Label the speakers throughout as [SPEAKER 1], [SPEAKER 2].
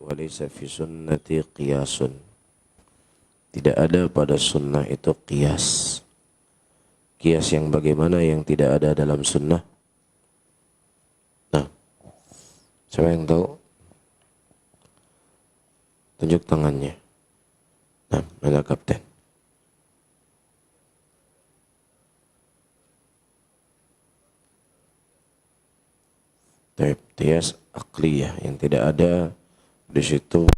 [SPEAKER 1] walaysa fi sunnati qiyasun. Tidak ada pada sunnah itu qiyas. Qiyas yang bagaimana yang tidak ada dalam sunnah? Nah, siapa yang tahu? Tunjuk tangannya. Nah, mana kapten? Qiyas aqliyah yang tidak ada di situ.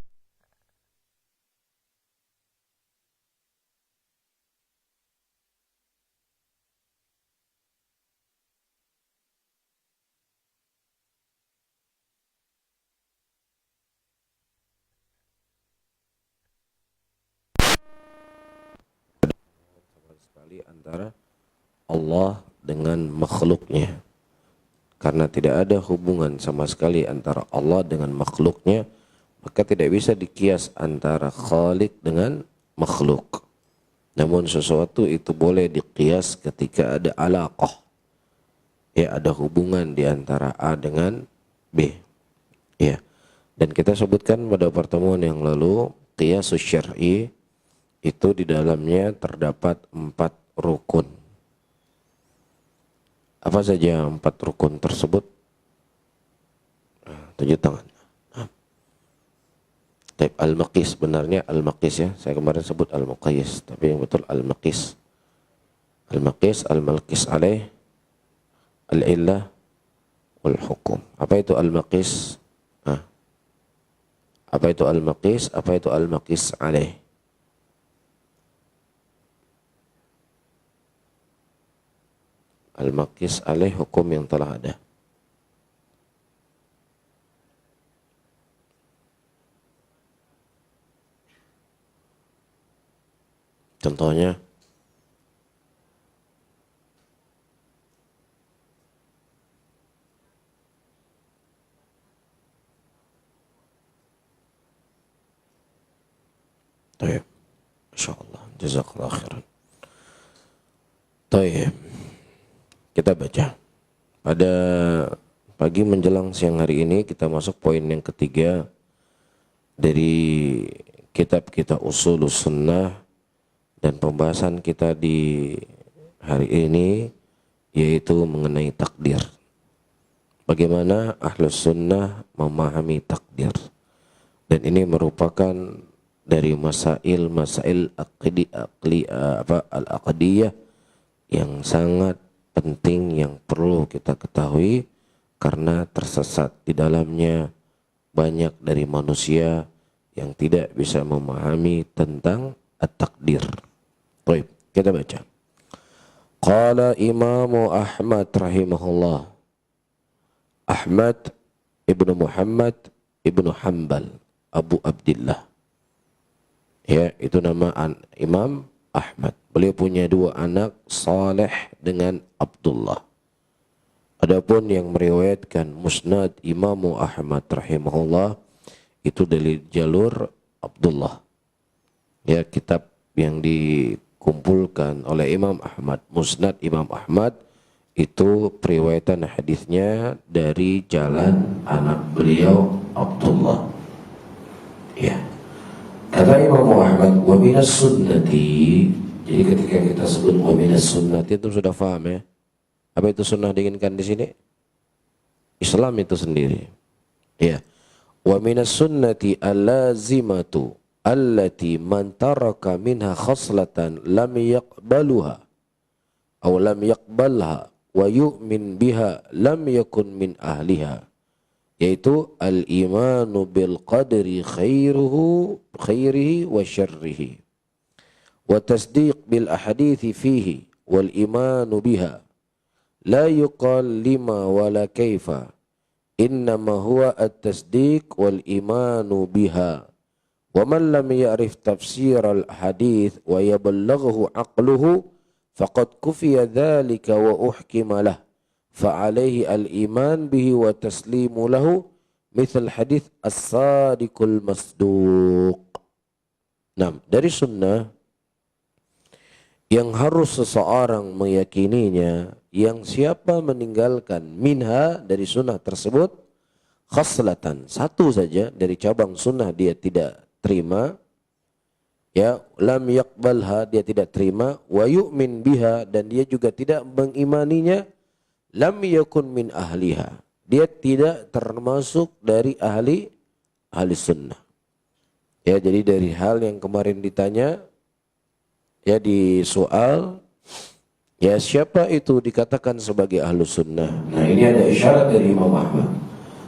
[SPEAKER 1] Sekali antara Allah dengan makhluknya. Karena tidak ada hubungan sama sekali antara Allah dengan makhluknya, maka tidak bisa dikias antara Khalik dengan makhluk. Namun sesuatu itu boleh dikias ketika ada alaqah. Ya, ada hubungan di antara A dengan B. Ya. Dan kita sebutkan pada pertemuan yang lalu, qiyasus syar'i itu di dalamnya terdapat 4 rukun. Apa saja 4 rukun tersebut? Tunjuk tangan. Taib al-maqis, benarnya al-maqis ya. Saya kemarin sebut al-muqayyis, tapi yang betul al-maqis. Al-maqis, al-malqis alaih, al-illah, wal-hukum. Apa itu al-maqis? Apa itu al-maqis? Apa itu al-maqis alaih? Al-maqis alaih, hukum yang telah ada. Contohnya, taib, insyaallah, jazakallah khairan. Taib, kita baca. Pada pagi menjelang siang hari ini kita masuk poin yang ketiga dari kitab kita Ushulus Sunnah, dan pembahasan kita di hari ini yaitu mengenai takdir. Bagaimana Ahlus Sunnah memahami takdir. Dan ini merupakan dari masail al-aqdiyah yang sangat penting yang perlu kita ketahui, karena tersesat di dalamnya banyak dari manusia yang tidak bisa memahami tentang at-takdir. Baik, kita baca. Qala Imam Ahmad rahimahullah. Ahmad ibnu Muhammad ibnu Hanbal, Abu Abdillah. Ya, itu nama Imam Ahmad. Beliau punya 2 anak, Saleh dengan Abdullah. Adapun yang meriwayatkan Musnad Imam Ahmad rahimahullah itu dari jalur Abdullah. Ya, kitab yang dikumpulkan oleh Imam Ahmad, Musnad Imam Ahmad, itu periwayatan hadisnya dari jalan anak beliau Abdullah. Ya. Kata Imam Ahmad, wa minas sunnati. Jadi ketika kita sebut wa minas sunnati itu sudah paham ya. Apa itu sunnah diinginkan di sini? Islam itu sendiri. Ya. Wa minas sunnati allazimatu allati man taraka minha khaslatan lam yaqbaluha aw lam yaqbalha wa yu'min biha lam yakun min ahliha, yaitu al-imanu bil qadri khairihi wa syarrihi wa tasdiq bil ahadithi fihi wal imanu biha la yuqal lima wala kaifa innama huwa at-tasdiq wal imanu biha. Wa man lam ya'rif tafsir al-hadith wa yabalaghu aqluhu faqad kufiya dhalika wa uhkima lah fa'alaihi al-iman bihi wa taslimu lahu mithal hadith as-sadiqul masduq. Nah, dari sunnah yang harus seseorang meyakininya, yang siapa meninggalkan minha dari sunnah tersebut, khaslatan, satu saja dari cabang sunnah dia tidak terima, ya, lam yaqbalha, dia tidak terima, wa yu'min biha, dan dia juga tidak mengimaninya, lam yakun min ahliha, dia tidak termasuk dari ahli sunnah. Ya, jadi dari hal yang kemarin ditanya, ya, di soal, ya, siapa itu dikatakan sebagai ahlus sunnah. Nah, ini ada isyarat dari Imam Ahmad.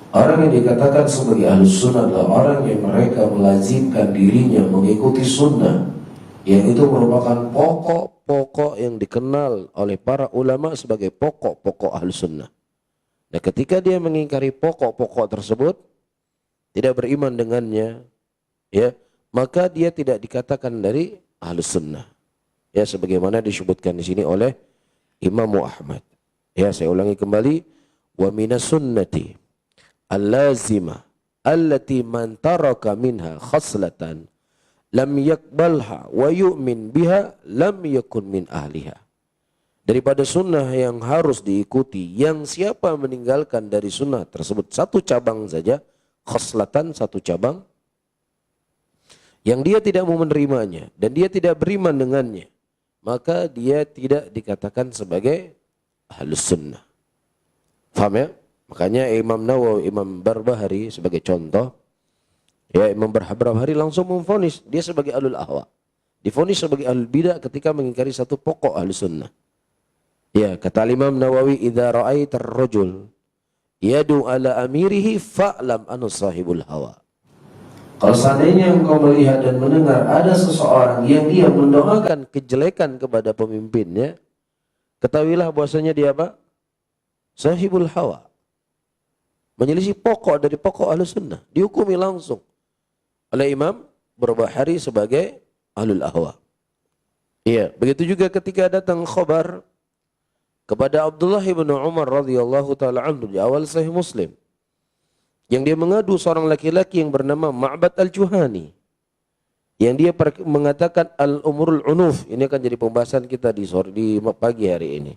[SPEAKER 1] Orang yang dikatakan sebagai ahlus sunnah adalah orang yang mereka melazimkan dirinya mengikuti sunnah, yang itu merupakan pokok-pokok yang dikenal oleh para ulama sebagai pokok-pokok ahlus sunnah. Nah, ketika dia mengingkari pokok-pokok tersebut, tidak beriman dengannya, ya, maka dia tidak dikatakan dari ahlus sunnah. Ya, sebagaimana disebutkan di sini oleh Imam Ahmad. Ya, saya ulangi kembali, wa minas sunnati al-lazimah allati man taraka minha khaslatan lam yakbalha wa yu'min biha lam yakun min ahliha. Daripada sunnah yang harus diikuti, yang siapa meninggalkan dari sunnah tersebut satu cabang saja, khaslatan, satu cabang, yang dia tidak mau menerimanya dan dia tidak beriman dengannya, maka dia tidak dikatakan sebagai ahlus sunnah. Faham ya? Makanya Imam Nawawi, Imam Barbahari sebagai contoh, ya, Imam Barbahari langsung memvonis dia sebagai ahlul ahwa, divonis sebagai ahlul bidah ketika mengingkari satu pokok ahlus sunnah. Ya, kata Imam Nawawi, idza ra'aitar rajul yadu ala amirihi fa'lam anu sahibul hawa. Kalau seandainya engkau melihat dan mendengar ada seseorang yang dia mendoakan kejelekan kepada pemimpinnya, ketahuilah bahwasanya dia apa? Sahibul hawa. Menyelisih pokok dari pokok ahlus sunnah. Dihukumi langsung oleh Imam Barbahari sebagai ahlul ahwa. Iya, begitu juga ketika datang khabar kepada Abdullah bin Umar radhiyallahu taala anhu di awal Sahih Muslim, yang dia mengadu seorang laki-laki yang bernama Ma'bad al-Juhani, yang dia mengatakan al-umurul unuf. Ini akan jadi pembahasan kita di pagi hari ini.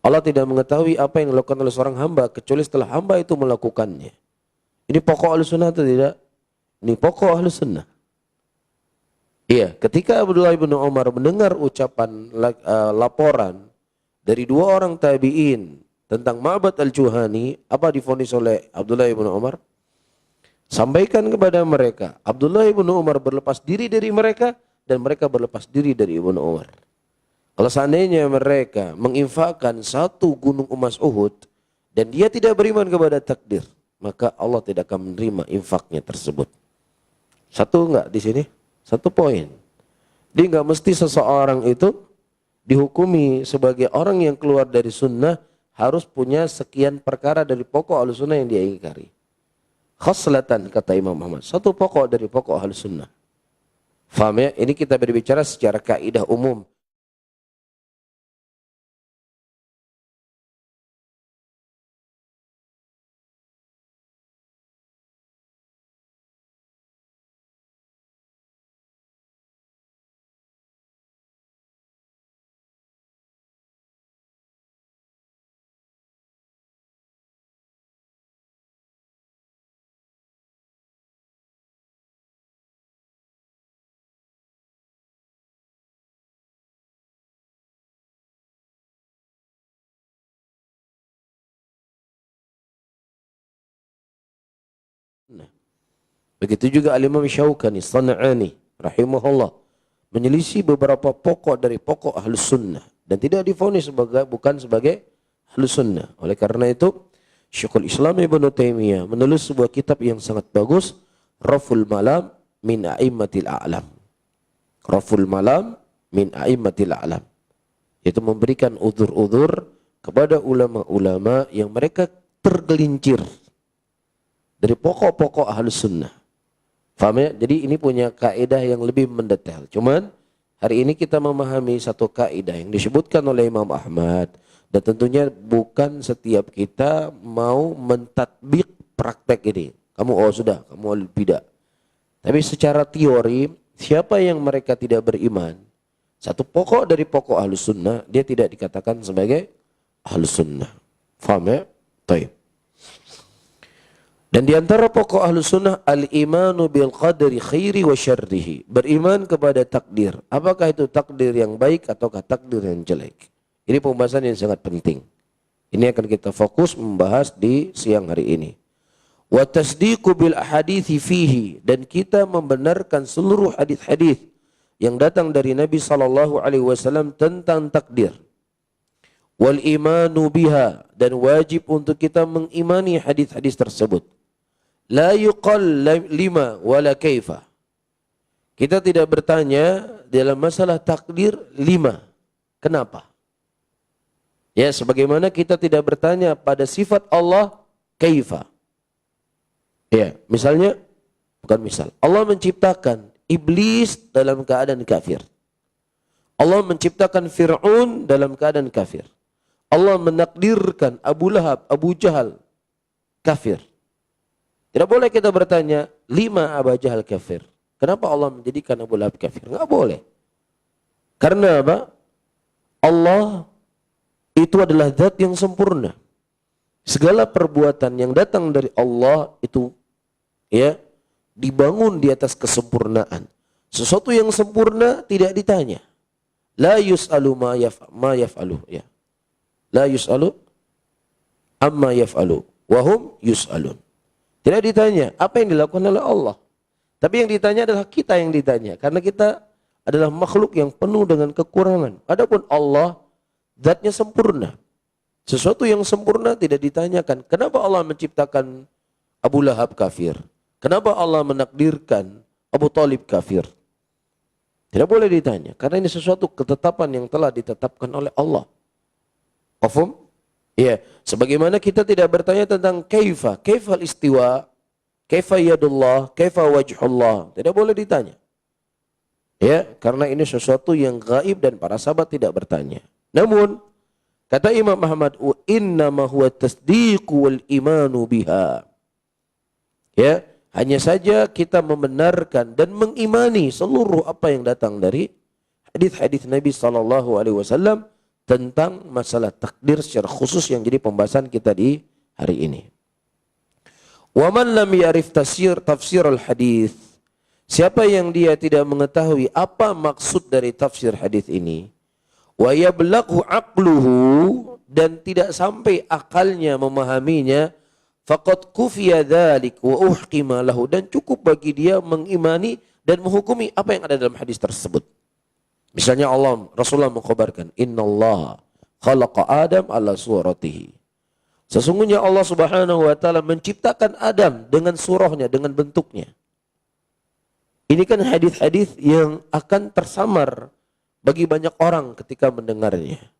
[SPEAKER 1] Allah tidak mengetahui apa yang dilakukan oleh seorang hamba kecuali setelah hamba itu melakukannya. Ini pokok ahlus sunnah atau tidak? Ini pokok ahlus sunnah. Iya, ketika Abdullah bin Umar mendengar ucapan laporan dari dua orang tabi'in tentang Ma'bad al-Juhani, apa divonis oleh Abdullah bin Umar? Sampaikan kepada mereka. Abdullah bin Umar berlepas diri dari mereka dan mereka berlepas diri dari Ibnu Umar. Kalau seandainya mereka menginfakkan satu gunung emas Uhud dan dia tidak beriman kepada takdir, maka Allah tidak akan menerima infaknya tersebut. Satu enggak di sini? Satu poin. Jadi enggak mesti seseorang itu dihukumi sebagai orang yang keluar dari sunnah harus punya sekian perkara dari pokok ahlus sunnah yang dia ingkari. Khaslatan, kata Imam Muhammad, satu pokok dari pokok ahlus sunnah. Faham ya? Ini kita berbicara secara kaidah umum. Nah, begitu juga Al-Imam Syaukani Sana'ani rahimahullah menyelisih beberapa pokok dari pokok ahlus sunnah dan tidak divonis bukan sebagai ahlus sunnah. Oleh karena itu Syekhul Islam Ibnu Taimiyah menulis sebuah kitab yang sangat bagus, Raful Malam min A'immatil A'lam. Raful Malam min A'immatil A'lam, yaitu memberikan udzur-udzur kepada ulama-ulama yang mereka tergelincir dari pokok-pokok ahlus sunnah. Faham ya? Jadi ini punya kaidah yang lebih mendetail. Cuman hari ini kita memahami satu kaidah yang disebutkan oleh Imam Ahmad. Dan tentunya bukan setiap kita mau mentatbik praktek ini. Kamu sudah, kamu bidah. Tapi secara teori, siapa yang mereka tidak beriman, satu pokok dari pokok ahlus sunnah, dia tidak dikatakan sebagai ahlus sunnah. Faham ya? Taib. Dan di antara pokok Ahlus Sunnah al-imanu bil qadri khairi wa syarrihi. Beriman kepada takdir. Apakah itu takdir yang baik ataukah takdir yang jelek? Ini pembahasan yang sangat penting. Ini akan kita fokus membahas di siang hari ini. Wa tasdiqu bil ahadithi fihi, dan kita membenarkan seluruh hadis-hadis yang datang dari Nabi sallallahu alaihi wasallam tentang takdir. Wal imanu biha, dan wajib untuk kita mengimani hadis-hadis tersebut. La yuqal lima wala kaifa. Kita tidak bertanya dalam masalah takdir lima. Kenapa? Ya, sebagaimana kita tidak bertanya pada sifat Allah kaifa. Ya, misalnya, bukan misal. Allah menciptakan iblis dalam keadaan kafir. Allah menciptakan Fir'aun dalam keadaan kafir. Allah menakdirkan Abu Lahab, Abu Jahal kafir. Tidak boleh kita bertanya, lima Abu Jahal kafir. Kenapa Allah menjadikan Abu Lahab kafir? Enggak boleh. Karena apa? Allah itu adalah zat yang sempurna. Segala perbuatan yang datang dari Allah itu ya dibangun di atas kesempurnaan. Sesuatu yang sempurna tidak ditanya. La yus'alu ma yaf'alu ya. La yus'alu amma yaf'alu wa hum yus'alun. Tidak ditanya apa yang dilakukan oleh Allah. Tapi yang ditanya adalah kita yang ditanya. Karena kita adalah makhluk yang penuh dengan kekurangan. Adapun Allah, zatnya sempurna. Sesuatu yang sempurna tidak ditanyakan. Kenapa Allah menciptakan Abu Lahab kafir? Kenapa Allah menakdirkan Abu Talib kafir? Tidak boleh ditanya. Karena ini sesuatu ketetapan yang telah ditetapkan oleh Allah. Mafhum? Ya, sebagaimana kita tidak bertanya tentang kaifa istiwa, kaifa yadullah, kaifa wajhullah. Tidak boleh ditanya. Ya, karena ini sesuatu yang gaib dan para sahabat tidak bertanya. Namun, kata Imam Ahmad, innama huwa tasdiqu wal imanu biha. Ya, hanya saja kita membenarkan dan mengimani seluruh apa yang datang dari hadis-hadis Nabi sallallahu alaihi wasallam tentang masalah takdir secara khusus yang jadi pembahasan kita di hari ini. Wa man lam ya'rif tafsir al-hadis. Siapa yang dia tidak mengetahui apa maksud dari tafsir hadis ini, wa yablaghu aqluhu, dan tidak sampai akalnya memahaminya, faqad kufiya dzalik wa uhkima lahu, dan cukup bagi dia mengimani dan menghukumi apa yang ada dalam hadis tersebut. Misalnya Rasulullah mengkhabarkan, innallaha khalaqa Adam ala suratihi. Sesungguhnya Allah Subhanahu wa taala menciptakan Adam dengan surahnya, dengan bentuknya. Ini kan hadis-hadis yang akan tersamar bagi banyak orang ketika mendengarnya.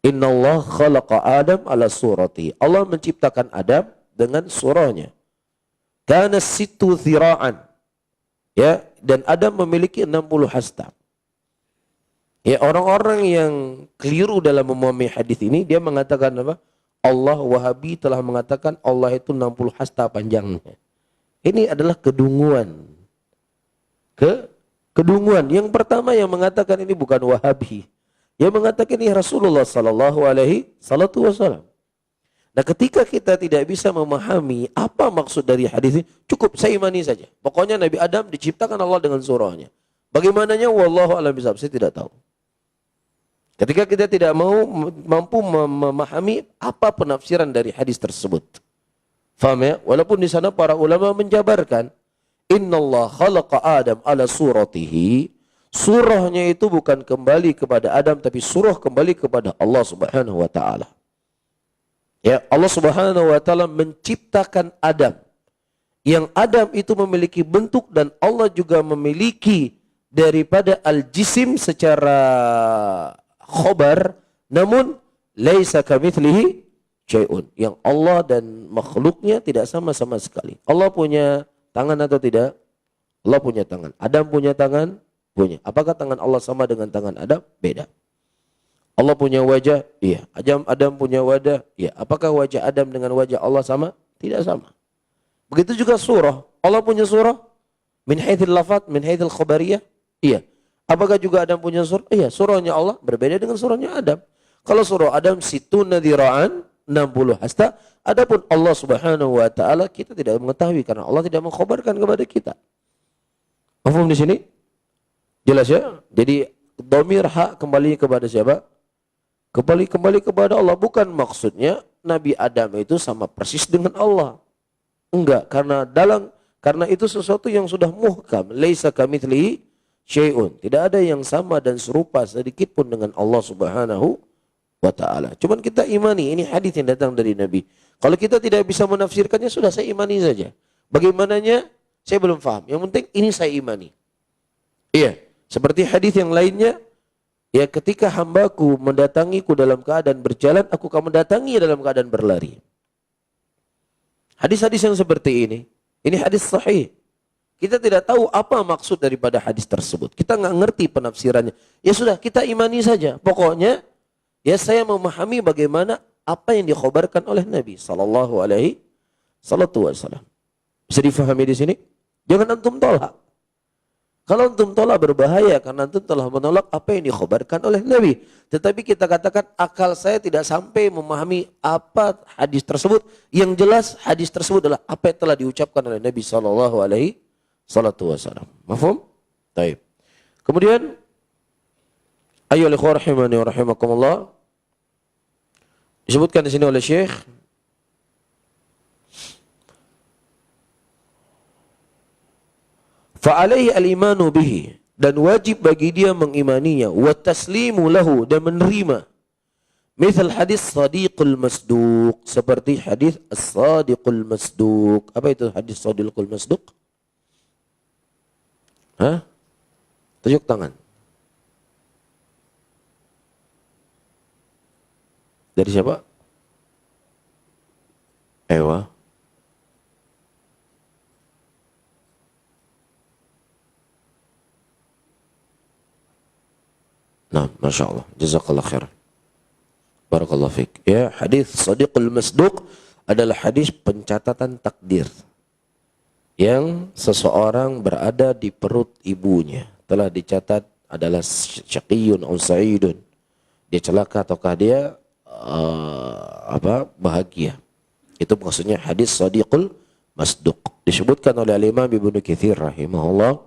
[SPEAKER 1] Innallaha khalaqa Adam ala suratihi. Allah menciptakan Adam dengan surahnya. Kana sittu dhira'an. Ya, dan Adam memiliki 60 hasta. Ya, orang-orang yang keliru dalam memahami hadis ini, dia mengatakan apa? Allah Wahabi telah mengatakan Allah itu 60 hasta panjangnya. Ini adalah kedunguan. Kedunguan. Yang pertama yang mengatakan ini bukan Wahabi. Yang mengatakan ini Rasulullah sallallahu alaihi wasallam. Nah, ketika kita tidak bisa memahami apa maksud dari hadis ini, cukup saya imani saja. Pokoknya Nabi Adam diciptakan Allah dengan surahnya. Bagaimananya wallahu a'lam bishawab, saya tidak tahu. Ketika kita tidak mampu memahami apa penafsiran dari hadis tersebut. Faham ya? Walaupun di sana para ulama menjabarkan, innallaha khalaqa Adam ala suratihi. Surahnya itu bukan kembali kepada Adam, tapi surah kembali kepada Allah Subhanahu wa taala. Ya, Allah Subhanahu wa taala menciptakan Adam. Yang Adam itu memiliki bentuk dan Allah juga memiliki daripada al-jisim secara khobar, namun laisa kamitslihi syai'un. Yang Allah dan makhluknya tidak sama sekali. Allah punya tangan atau tidak? Allah punya tangan. Adam punya tangan? Punya. Apakah tangan Allah sama dengan tangan Adam? Beda. Allah punya wajah? Iya. Adam punya wajah? Iya. Apakah wajah Adam dengan wajah Allah sama? Tidak sama. Begitu juga surah. Allah punya surah? Min haitsil lafaz, min haitsil khabariyah? Iya. Apakah juga Adam punya surah? Iya, surahnya Allah berbeda dengan surahnya Adam. Kalau surah Adam situna dzira'an, 60 hasta. Adapun Allah Subhanahu wa taala kita tidak mengetahui karena Allah tidak mengkhabarkan kepada kita. Paham di sini? Jelas ya? Jadi dhamir hak kembali kepada siapa? Kembali kepada Allah. Bukan maksudnya Nabi Adam itu sama persis dengan Allah. Enggak, karena itu sesuatu yang sudah muhkam. Laisa kamitslihi syai'un. Tidak ada yang sama dan serupa sedikit pun dengan Allah Subhanahu wa taala. Cuman kita imani ini hadis yang datang dari Nabi. Kalau kita tidak bisa menafsirkannya sudah saya imani saja. Bagaimananya saya belum paham. Yang penting ini saya imani. Iya, seperti hadis yang lainnya, ya ketika hambaku mendatangiku dalam keadaan berjalan, aku akan mendatangi dalam keadaan berlari. Hadis-hadis yang seperti ini hadis sahih. Kita tidak tahu apa maksud daripada hadis tersebut. Kita nggak ngerti penafsirannya. Ya sudah, kita imani saja. Pokoknya, ya saya memahami bagaimana apa yang dikhabarkan oleh Nabi Sallallahu Alaihi Wasallam. Bisa difahami di sini? Jangan antum tolak. Kalau antum tolak berbahaya karena antum telah menolak apa yang dikhabarkan oleh Nabi. Tetapi kita katakan akal saya tidak sampai memahami apa hadis tersebut. Yang jelas hadis tersebut adalah apa yang telah diucapkan oleh Nabi Sallallahu Alaihi Wasallam. Mafhum? Taib. Kemudian ayyuhal ikhwah rahimani wa rahimakumullah, disebutkan di sini oleh Syekh fa'alaihi al-imanu bihi, dan wajib bagi dia mengimaninya, wa taslimu lahu, dan menerima. Misal hadis sadiqul masduq, seperti hadis as-sadiqul masduq. Apa itu hadis sadiqul masduq? Hah? Tunjuk tangan. Dari siapa? Ewa. Nah, Masya Allah. Jazakallah khair. Barakallah fiqh. Ya, hadis Sadiqul Masduq adalah hadis pencatatan takdir. Yang seseorang berada di perut ibunya. Telah dicatat adalah syaqiyun atau sa'idun. Dia celaka ataukah dia bahagia. Itu maksudnya hadis Sadiqul Masduq. Disebutkan oleh Imam Ibnu Katsir rahimahullah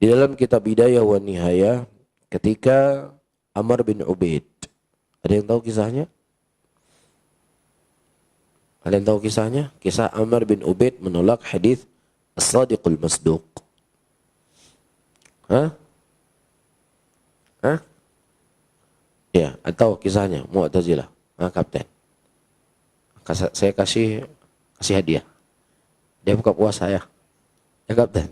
[SPEAKER 1] di dalam kitab Bidayah wa Nihayah ketika Amr bin Ubaid. Ada yang tahu kisahnya? Ada yang tahu kisahnya? Kisah Amr bin Ubaid menolak hadis As-Sadiqul Masduq. Hah? Hah? Ya, atau kisahnya Mu'tazilah. Kapten. Saya kasih hadiah. Dia buka puasa ya. Ya kapten.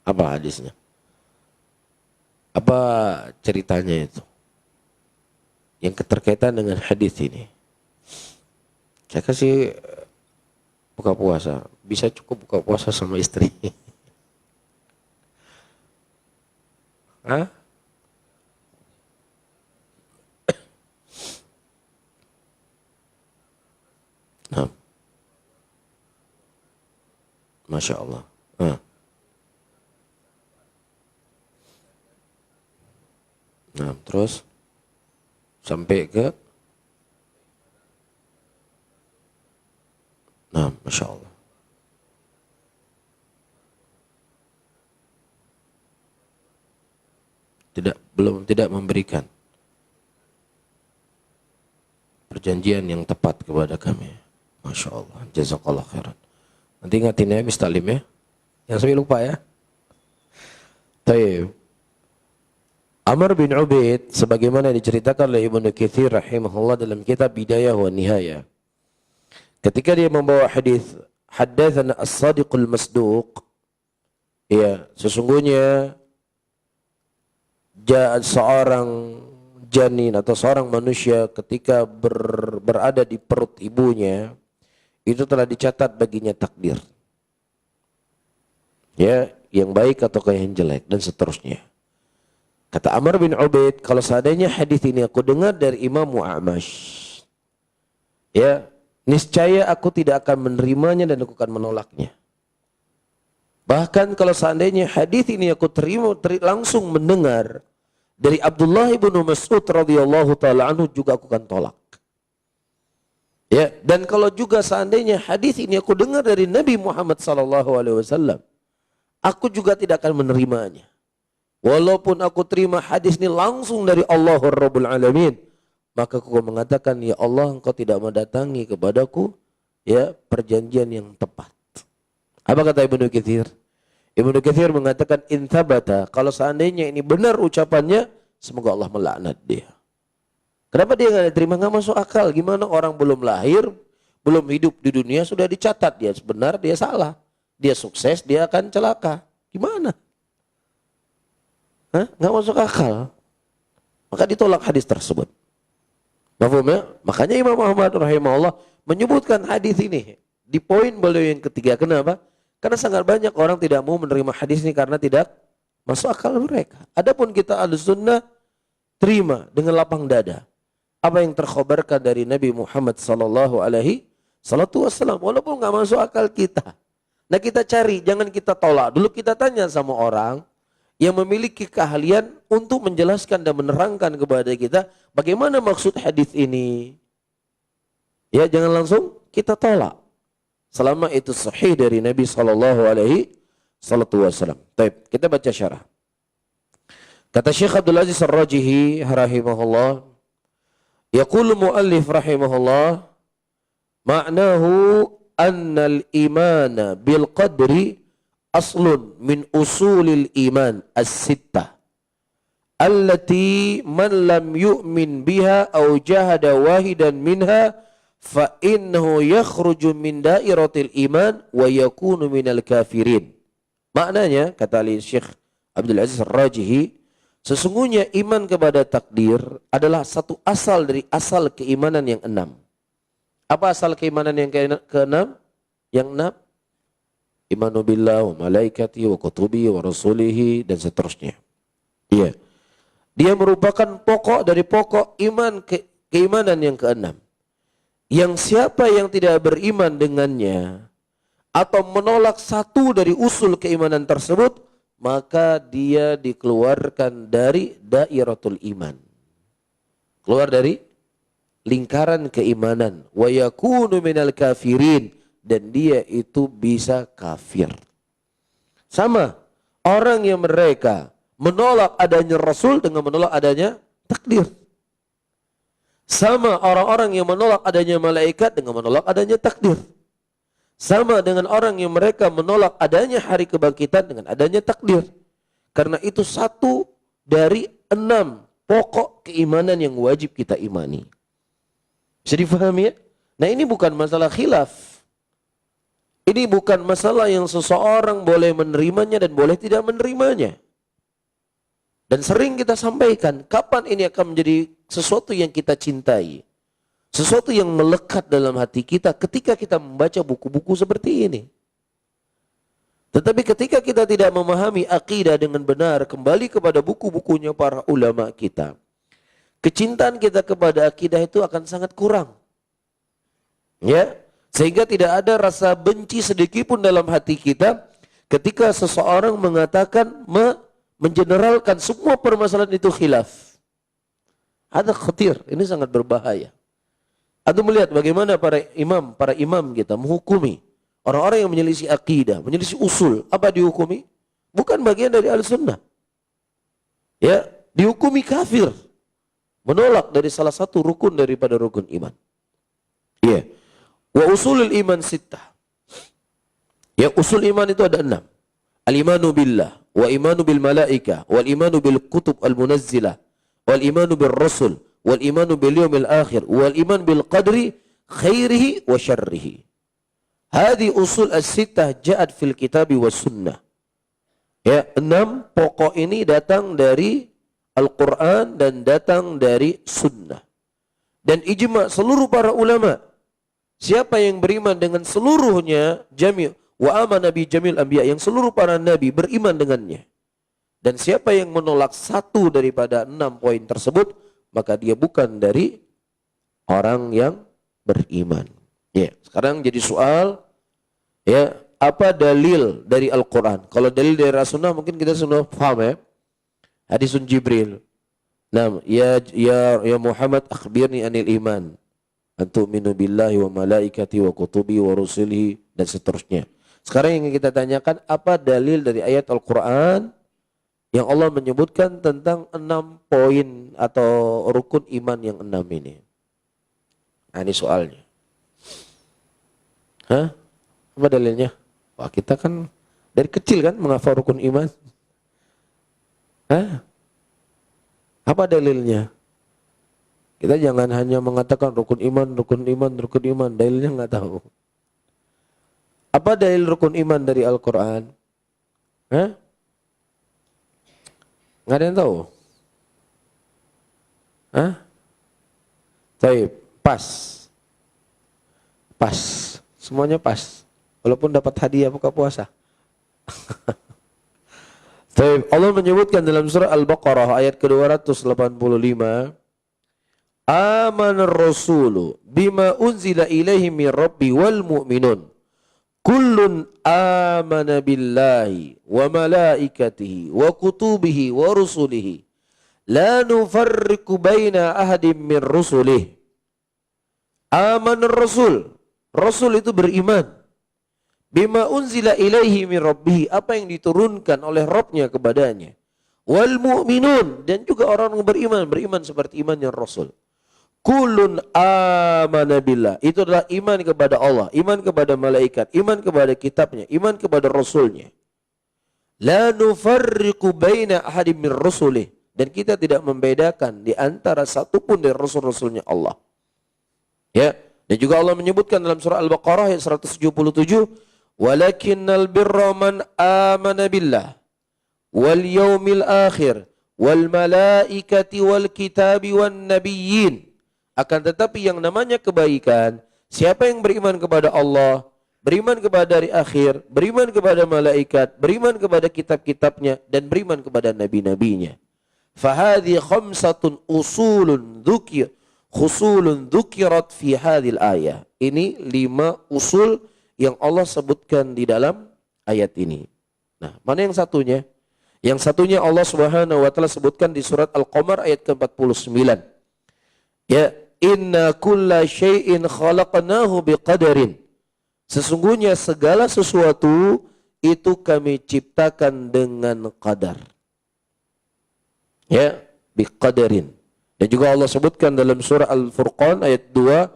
[SPEAKER 1] Apa hadisnya? Apa ceritanya itu? Yang keterkaitan dengan hadis ini. Saya kasih buka puasa. Bisa cukup buka puasa sama istri. Hah? Nah. Masya Allah. Nah, terus sampai ke Masya Allah. Tidak memberikan perjanjian yang tepat kepada kami. Masya Allah. Jazakallah khairan. Nanti ingatin ya habis taklim ya. Yang sampai lupa ya. Taib. Amr bin Ubaid sebagaimana diceritakan oleh Ibnu Katsir rahimahullah dalam kitab Bidayah wa Nihayah. Ketika dia membawa hadis haddatsana as-sadiqul masduq, ya, sesungguhnya seorang janin atau seorang manusia ketika berada di perut ibunya itu telah dicatat baginya takdir. Ya, yang baik ataukah yang jelek dan seterusnya. Kata Amr bin Ubaid, kalau seandainya hadis ini aku dengar dari Imam Mu'amash, ya, niscaya aku tidak akan menerimanya dan aku akan menolaknya. Bahkan kalau seandainya hadis ini aku langsung mendengar dari Abdullah ibnu Mas'ud radhiyallahu taala anhu, juga aku akan tolak. Ya, dan kalau juga seandainya hadis ini aku dengar dari Nabi Muhammad SAW, aku juga tidak akan menerimanya. Walaupun aku terima hadis ini langsung dari Allah Rabbul Alamin, maka aku mengatakan, ya Allah, engkau tidak mendatangi kepadaku ya perjanjian yang tepat. Apa kata Ibnu Katsir? Ibnu Katsir mengatakan, in thabata, kalau seandainya ini benar ucapannya, semoga Allah melaknat dia. Kenapa dia nggak diterima? Nggak masuk akal. Gimana orang belum lahir, belum hidup di dunia sudah dicatat dia benar, dia salah, dia sukses, dia akan celaka. Gimana? Hah? Nggak masuk akal. Maka ditolak hadis tersebut. Mafhumnya? Makanya Imam Ahmad rahimahullah menyebutkan hadis ini di poin beliau yang ketiga. Kenapa? Karena sangat banyak orang tidak mau menerima hadis ini karena tidak masuk akal mereka. Adapun kita Ahlussunnah terima dengan lapang dada apa yang terkhabarkan dari Nabi Muhammad sallallahu alaihi wasallam, walaupun nggak masuk akal kita. Nah, kita cari, jangan kita tolak. Dulu kita tanya sama orang yang memiliki keahlian untuk menjelaskan dan menerangkan kepada kita bagaimana maksud hadis ini. Ya, jangan langsung kita tolak. Selama itu sahih dari Nabi sallallahu alaihi wasallam. Baik, kita baca syarah. Kata Syekh Abdul Aziz Ar-Rajihi rahimahullah, yaqulu muallif rahimahullah, ma'nahu annal imana bil qadri aslun min usulil iman as-sittah allati man lam yu'min biha aw jahada wahidan minha fa innahu yakhruju min dairatil iman wa yakunu minal kafirin. Maknanya, kata Syekh Abdul Aziz Ar-Rajihi, sesungguhnya iman kepada takdir adalah satu asal dari asal keimanan yang 6. Apa asal keimanan yang ke-6? Yang 6? Imanu billah wa malaikati wa kutubi wa rasulihi dan seterusnya. Iya. Dia merupakan pokok dari pokok iman keimanan yang ke-6. Yang siapa yang tidak beriman dengannya atau menolak satu dari usul keimanan tersebut, maka dia dikeluarkan dari dairatul iman. Keluar dari lingkaran keimanan. Wa yakunu minal kafirin. Dan dia itu bisa kafir. Sama orang yang mereka menolak adanya Rasul dengan menolak adanya takdir. Sama orang-orang yang menolak adanya malaikat dengan menolak adanya takdir. Sama dengan orang yang mereka menolak adanya hari kebangkitan dengan adanya takdir. Karena itu satu dari 6 pokok keimanan yang wajib kita imani. Bisa difahami ya? Nah, ini bukan masalah khilaf. Ini bukan masalah yang seseorang boleh menerimanya dan boleh tidak menerimanya. Dan sering kita sampaikan, kapan ini akan menjadi sesuatu yang kita cintai. Sesuatu yang melekat dalam hati kita ketika kita membaca buku-buku seperti ini. Tetapi ketika kita tidak memahami akidah dengan benar, kembali kepada buku-bukunya para ulama kita, kecintaan kita kepada akidah itu akan sangat kurang. Ya, sehingga tidak ada rasa benci sedikit pun dalam hati kita ketika seseorang mengatakan mengeneralkan semua permasalahan itu khilaf. Ada khatir, ini sangat berbahaya. Anda melihat bagaimana para imam kita menghukumi orang-orang yang menyelisih akidah, menyelisih usul. Apa dihukumi? Bukan bagian dari Ahlussunnah. Ya, dihukumi kafir. Menolak dari salah satu rukun daripada rukun iman. Iya. Wa usulul iman sittah. Ya, usul iman itu ada 6. Al-imanu billah, wa imanu bil malaika, wal imanu bil kutub al-munazzilah, wal imanu bil rasul, wal imanu bil yaumil akhir, wal iman bil qadri khairihi wa syarrihi. Hadi usul as-sittah ja'at fil kitabi was sunnah. Ya, 6 pokok ini datang dari Al-Quran dan datang dari sunnah. Dan ijma' seluruh para ulama. Siapa yang beriman dengan seluruhnya, jami' wa amana bi jamil anbiya, yang seluruh para nabi beriman dengannya. Dan siapa yang menolak satu daripada 6 poin tersebut, maka dia bukan dari orang yang beriman. Ya, sekarang jadi soal, ya, apa dalil dari Al-Quran? Kalau dalil dari Rasulullah mungkin kita sudah paham ya. Hadisun Jibril. Nah, ya Muhammad akhbirni anil iman. antu'minu billahi wa malaikati wa kutubi wa rusulihi dan seterusnya. Sekarang yang kita tanyakan, apa dalil dari ayat Al-Quran yang Allah menyebutkan tentang 6 poin atau rukun iman yang 6 ini? Nah, ini soalnya. Hah? Apa dalilnya? Wah, kita kan dari kecil kan menghafal rukun iman. Hah? Apa dalilnya? Kita jangan hanya mengatakan rukun iman, rukun iman, rukun iman. Dalilnya nggak tahu. Apa dalil rukun iman dari Al-Quran? Hah? Nggak ada yang tahu? Hah? Baik, pas. Pas. Semuanya pas. Walaupun dapat hadiah buka puasa. Baik, Allah menyebutkan dalam surah Al-Baqarah ayat ke-285. Amanar rasulu bima unzila ilaihi min rabbi wal mu'minun. Kullun amana billahi wa malaikatihi wa kutubihi wa rusulihi. La nufarriqu baina ahadim min rusulih. Amanar rasul. Rasul itu beriman. Bima unzila ilaihi min rabbih. Apa yang diturunkan oleh Rabbnya kepadanya. Wal mu'minun. Dan juga orang yang beriman. Beriman seperti imannya Rasul. Kulun amana billah. Itu adalah iman kepada Allah. Iman kepada malaikat. Iman kepada kitabnya. Iman kepada Rasulnya. La nufarriqu baina ahadim min rusulih. Dan kita tidak membedakan di antara satupun dari Rasul-Rasulnya Allah. Ya. Dan juga Allah menyebutkan dalam surah Al-Baqarah ayat 177, walakinnal birra man amana billah wal yaumil akhir wal malaikati wal kitabi wan nabiyyin. Akan tetapi yang namanya kebaikan, siapa yang beriman kepada Allah, beriman kepada hari akhir, beriman kepada malaikat, beriman kepada kitab-kitabnya, dan beriman kepada nabi-nabinya. Fahadhi khamsatun usulun dzukirat fi hadhil ayah. Ini 5 usul yang Allah sebutkan di dalam ayat ini. Nah, mana yang satunya? Yang satunya Allah Subhanahu wa taala sebutkan di surat Al-Qamar ayat ke-49. Ya, inna kulla syai'in khalaqnahu biqadarin. Sesungguhnya segala sesuatu itu kami ciptakan dengan qadar. Ya, biqadarin. Dan juga Allah sebutkan dalam surah Al-Furqan ayat 2,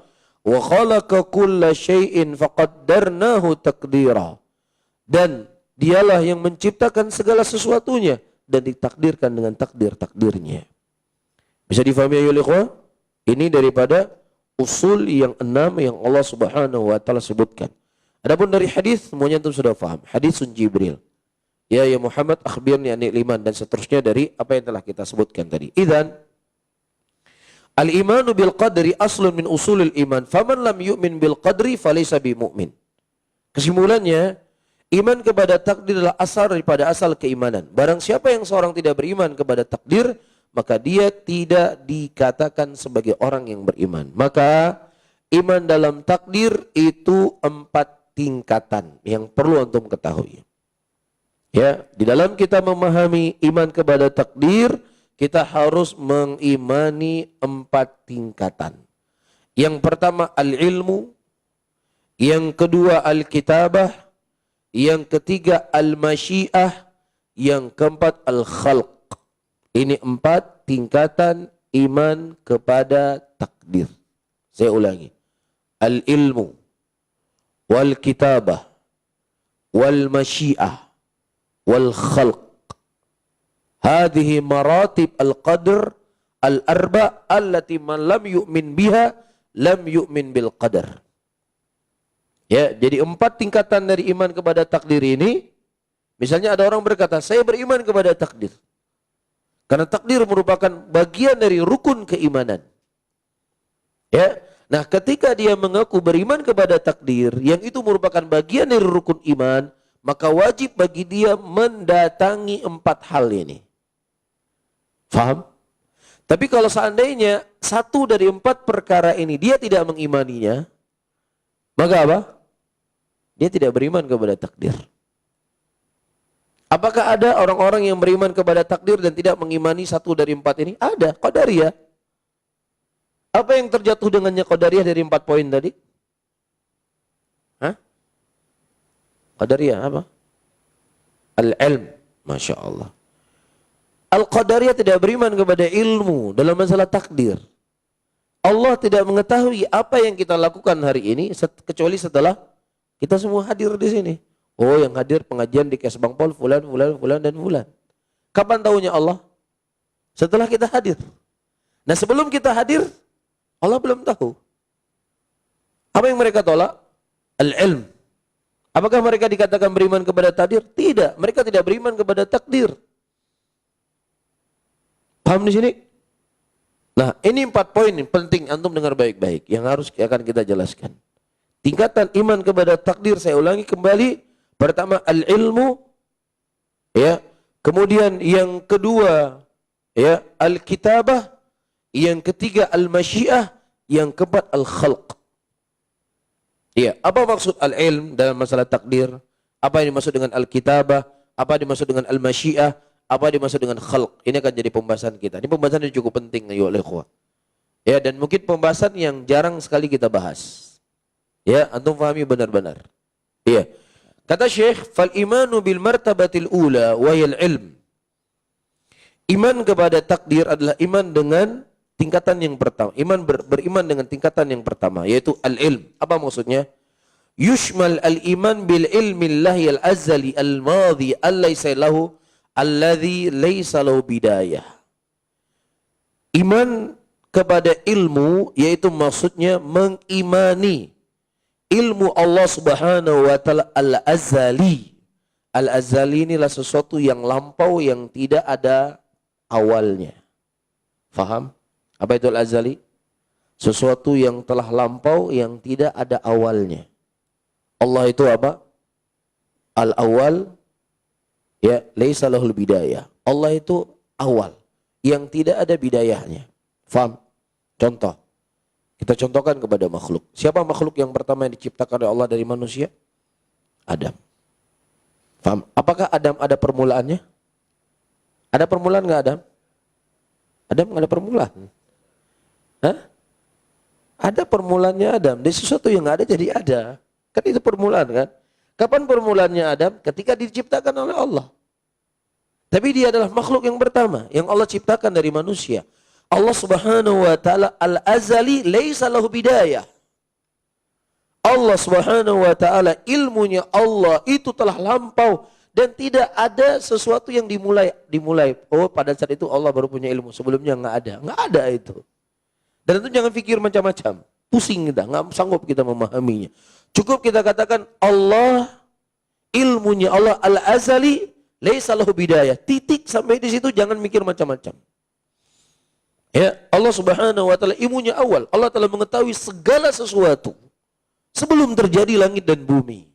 [SPEAKER 1] wa khalaqa kulla syai'in faqaddarnahu taqdira. Dan dialah yang menciptakan segala sesuatunya dan ditakdirkan dengan takdir-takdirnya. Bisa difahami ya ikhwah? Ini daripada usul yang 6 yang Allah Subhanahu wa taala sebutkan. Adapun dari hadis semuanya antum sudah paham. Hadisun Jibril. Ya Muhammad akhbirni anil iman dan seterusnya dari apa yang telah kita sebutkan tadi. Idzan al-imanu bil qadri aslun min usulil iman. Faman lam yu'min bil qadri falaysa bimu'min. Kesimpulannya, iman kepada takdir adalah asal daripada asal keimanan. Barang siapa yang seorang tidak beriman kepada takdir, maka dia tidak dikatakan sebagai orang yang beriman. Maka iman dalam takdir itu 4 tingkatan yang perlu antum ketahui. Ya, di dalam kita memahami iman kepada takdir, kita harus mengimani 4 tingkatan. Yang pertama al-ilmu, yang kedua al-kitabah, yang ketiga al-masyiah, yang keempat al-khalq. Ini 4 tingkatan iman kepada takdir. Saya ulangi. Al-ilmu, wal-kitabah, wal-masyiah, wal-khalq. Hadhihi maratib al-qadr al-arba' allati man lam yu'min biha lam yu'min bil qadar. Ya, jadi 4 tingkatan dari iman kepada takdir ini. Misalnya ada orang berkata, saya beriman kepada takdir. Karena takdir merupakan bagian dari rukun keimanan. Ya, nah ketika dia mengaku beriman kepada takdir, yang itu merupakan bagian dari rukun iman, maka wajib bagi dia mendatangi 4 hal ini. Faham? Tapi kalau seandainya 1 dari 4 perkara ini dia tidak mengimaninya, maka apa? Dia tidak beriman kepada takdir. Apakah ada orang-orang yang beriman kepada takdir dan tidak mengimani 1 dari 4 ini? Ada, qadariyah. Apa yang terjatuh dengannya Qadariyah dari 4 poin tadi? Hah? Qadariyah apa? Al-ilm. Masya Allah. Al-Qadariyah tidak beriman kepada ilmu dalam masalah takdir. Allah tidak mengetahui apa yang kita lakukan hari ini kecuali setelah kita semua hadir di sini. Oh, yang hadir pengajian di Kesbang Pol fulan, dan fulan. Kapan tahunya Allah? Setelah kita hadir. Nah, sebelum kita hadir, Allah belum tahu. Apa yang mereka tolak? Al-ilm. Apakah mereka dikatakan beriman kepada takdir? Tidak, mereka tidak beriman kepada takdir. Paham di sini? Nah, ini 4 poin penting, antum dengar baik-baik yang harus akan kita jelaskan. Tingkatan iman kepada takdir, saya ulangi kembali. Pertama al-ilmu, ya. Kemudian yang kedua, ya, al-kitabah. Yang ketiga al-masyiah, yang keempat al-khalq. Ya, apa maksud al-ilm dalam masalah takdir? Apa yang dimaksud dengan al-kitabah? Apa yang dimaksud dengan al-masyiah? Apa yang dimaksud dengan khalq? Ini akan jadi pembahasan kita. Ini pembahasan yang cukup penting ya ikhwah. Ya, dan mungkin pembahasan yang jarang sekali kita bahas. Ya, antum fahami benar-benar. Ya. Kata Syekh, fal imanu bil martabatil ula wa yal ilm. Iman kepada takdir adalah iman dengan tingkatan yang pertama. Beriman dengan tingkatan yang pertama, yaitu al-ilm. Apa maksudnya? Yushmal al-iman bil ilmi llahi al-azali al-madhi allaysa lahu alladhi laysa lahu bidayah. Iman kepada ilmu, yaitu maksudnya mengimani ilmu Allah Subhanahu wa taala al-azali. Al-azali inilah sesuatu yang lampau yang tidak ada awalnya. Faham? Apa itu al-azali? Sesuatu yang telah lampau yang tidak ada awalnya. Allah itu apa? Al-awwal, ya, laisa lahul bidayah. Allah itu awal yang tidak ada bidayahnya. Faham? Contoh. Kita contohkan kepada makhluk. Siapa makhluk yang pertama yang diciptakan oleh Allah dari manusia? Adam. Faham? Apakah Adam ada permulaannya? Ada permulaan nggak Adam? Adam nggak ada permulaan. Hah? Ada permulaannya Adam. Dari sesuatu yang nggak ada jadi ada. Kan itu permulaan kan? Kapan permulaannya Adam? Ketika diciptakan oleh Allah. Tapi dia adalah makhluk yang pertama yang Allah ciptakan dari manusia. Allah Subhanahu wa taala al-azali laisa lahu bidayah. Allah Subhanahu wa taala ilmunya Allah itu telah lampau dan tidak ada sesuatu yang dimulai. Oh, pada saat itu Allah baru punya ilmu, sebelumnya enggak ada itu. Dan itu jangan pikir macam-macam. Pusing kita, enggak sanggup kita memahaminya. Cukup kita katakan Allah, ilmunya Allah al-azali laisa lahu bidayah. Titik, sampai di situ, jangan mikir macam-macam. Ya, Allah Subhanahu wa taala ilmunya awal. Allah telah mengetahui segala sesuatu sebelum terjadi langit dan bumi.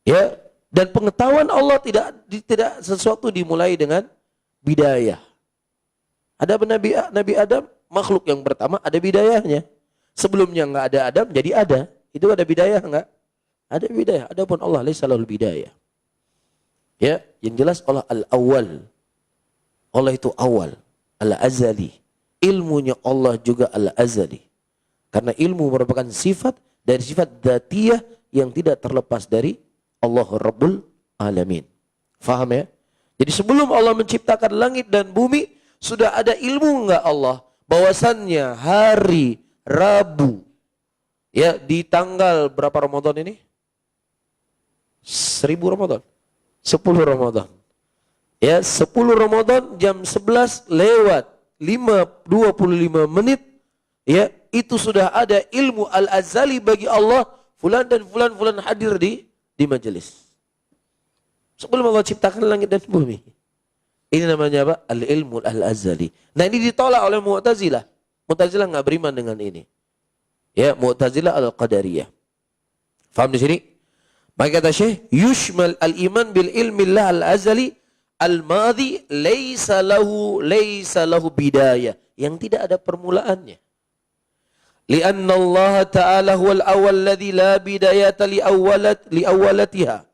[SPEAKER 1] Ya, dan pengetahuan Allah tidak sesuatu dimulai dengan bidayah. Ada Nabi Adam, makhluk yang pertama, ada bidayahnya. Sebelumnya enggak ada Adam, jadi ada. Itu ada bidayah enggak? Ada bidayah. Adapun Allah laisa lahul bidayah. Ya, yang jelas Allah al-awwal. Allah itu awal. Al-azali. Ilmunya Allah juga al-azali. Karena ilmu merupakan sifat dari sifat dzatiyah yang tidak terlepas dari Allah Rabbul Alamin. Faham ya? Jadi sebelum Allah menciptakan langit dan bumi, sudah ada ilmu enggak Allah? Bahwasannya hari Rabu, ya, di tanggal berapa Ramadan ini? 1000 Ramadan. 10 Ramadan. Ya, 10 Ramadan jam 11 lewat 25 menit, ya, itu sudah ada ilmu al-azali bagi Allah, fulan dan fulan hadir di majelis. Sebelum Allah ciptakan langit dan bumi. Ini namanya apa? Al-ilmu al-azali. Nah, ini ditolak oleh Mu'tazilah. Mu'tazilah enggak beriman dengan ini. Ya, Mu'tazilah al-Qadariyah. Faham di sini? Maka kata Syekh, yushmal al-iman bil ilmi Allah al-azali al-madhi laisa lahu bidayah, yang tidak ada permulaannya. Lianna Allah Ta'ala huwal awal ladzi la bidayata li awwalatiha.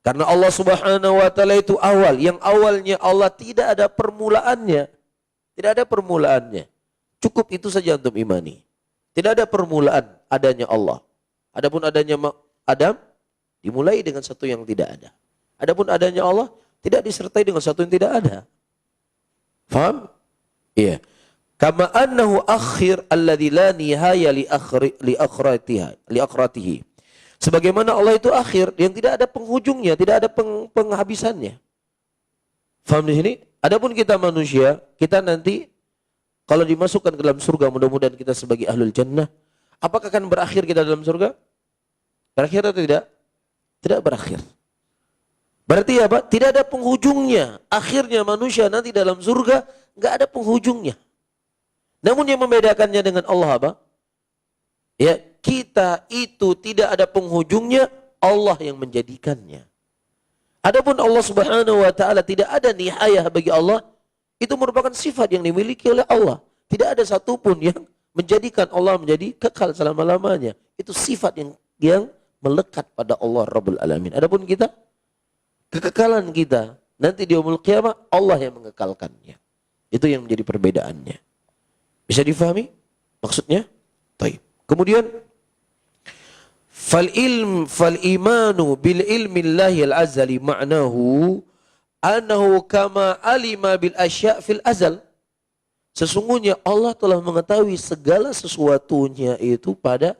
[SPEAKER 1] Karena Allah Subhanahu wa taala itu awal, yang awalnya Allah tidak ada permulaannya. Tidak ada permulaannya. Cukup itu saja untuk imani. Tidak ada permulaan adanya Allah. Adapun adanya Adam dimulai dengan satu yang tidak ada. Adapun adanya Allah tidak disertai dengan satu yang tidak ada. Faham? Iya. Kama annahu akhir alladzi la nihaya li akhratihi. Sebagaimana Allah itu akhir yang tidak ada penghujungnya, tidak ada penghabisannya. Faham di sini? Adapun kita manusia, kita nanti kalau dimasukkan ke dalam surga, mudah-mudahan kita sebagai ahlul jannah, apakah akan berakhir kita dalam surga? Berakhir atau tidak? Tidak berakhir. Berarti apa? Tidak ada penghujungnya. Akhirnya manusia nanti dalam surga nggak ada penghujungnya. Namun yang membedakannya dengan Allah apa? Ya, kita itu tidak ada penghujungnya, Allah yang menjadikannya. Adapun Allah Subhanahu wa taala tidak ada nihayah bagi Allah, itu merupakan sifat yang dimiliki oleh Allah. Tidak ada satupun yang menjadikan Allah menjadi kekal selama-lamanya. Itu sifat yang melekat pada Allah Rabbul Alamin. Adapun kita, kekekalan kita nanti di yaumul qiyamah Allah yang mengekalkannya. Itu yang menjadi perbedaannya. Bisa difahami maksudnya? Baik. Kemudian fal imanu bil ilmi Allahi al-azali ma'nahu annahu kama alima bil asya' fil azal. Sesungguhnya Allah telah mengetahui segala sesuatunya itu pada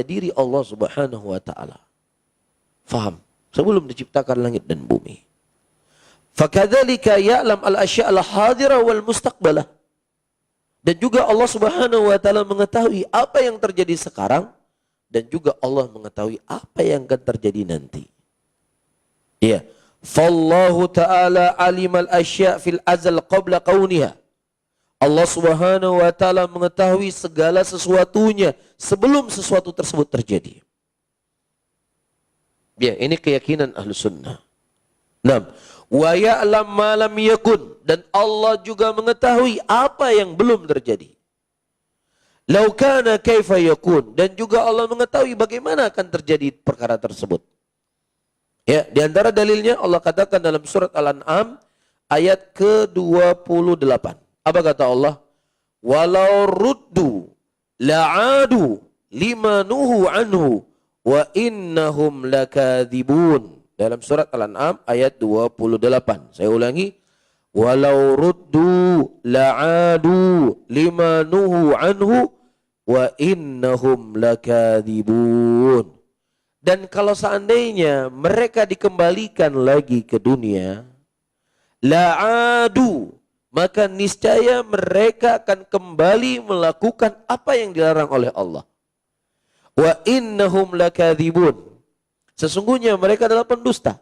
[SPEAKER 1] diri Allah Subhanahu wa taala. Faham? Sebelum diciptakan langit dan bumi. Fakadzalika ya'lam al-asya' al-hadira wal mustaqbalah. Dan juga Allah Subhanahu wa taala mengetahui apa yang terjadi sekarang dan juga Allah mengetahui apa yang akan terjadi nanti. Ya, fallahu ta'ala alimal asya' fil azal qabla kauniha. Allah Subhanahu wa taala mengetahui segala sesuatunya sebelum sesuatu tersebut terjadi. Ya, ini keyakinan Ahlus Sunnah. 6. Wa ya'lam ma lam yakun, dan Allah juga mengetahui apa yang belum terjadi. Lau kana kaifa yakun, dan juga Allah mengetahui bagaimana akan terjadi perkara tersebut. Ya, di antara dalilnya Allah katakan dalam surat Al-An'am ayat ke-28. Apa kata Allah? Walau ruddu la'adu lima nuhu anhu wa innahum lakadzibun. Dalam surat Al-An'am ayat 28. Saya ulangi. Walau ruddu la'adu lima nuhu anhu wa innahum lakadzibun. Dan kalau seandainya mereka dikembalikan lagi ke dunia, la'adu, maka niscaya mereka akan kembali melakukan apa yang dilarang oleh Allah. Wa innahum lakadzibun. Sesungguhnya mereka adalah pendusta.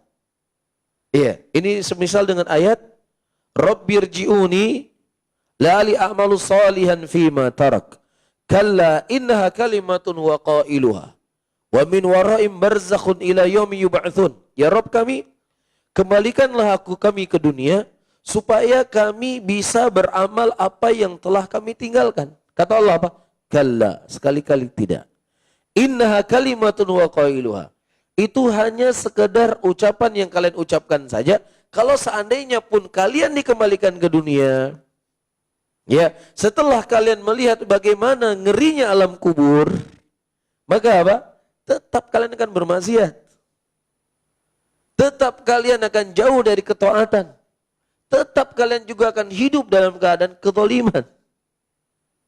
[SPEAKER 1] Iya, ini semisal dengan ayat Rabbirji'uni la'ali a'malu salihan fima tarak. Kalla innaha kalimatun wa qailuha. Wa min wara'im barzakhun ila yaumi yub'atsun. Ya Rabb kami, kembalikanlah kami ke dunia supaya kami bisa beramal apa yang telah kami tinggalkan. Kata Allah apa? Kalla, sekali-kali tidak. Innaha kalimatun wa qailuha. Itu hanya sekedar ucapan yang kalian ucapkan saja. Kalau seandainya pun kalian dikembalikan ke dunia, ya, setelah kalian melihat bagaimana ngerinya alam kubur, maka apa? Tetap kalian akan bermaksiat. Tetap kalian akan jauh dari ketaatan. Tetap kalian juga akan hidup dalam keadaan kezaliman.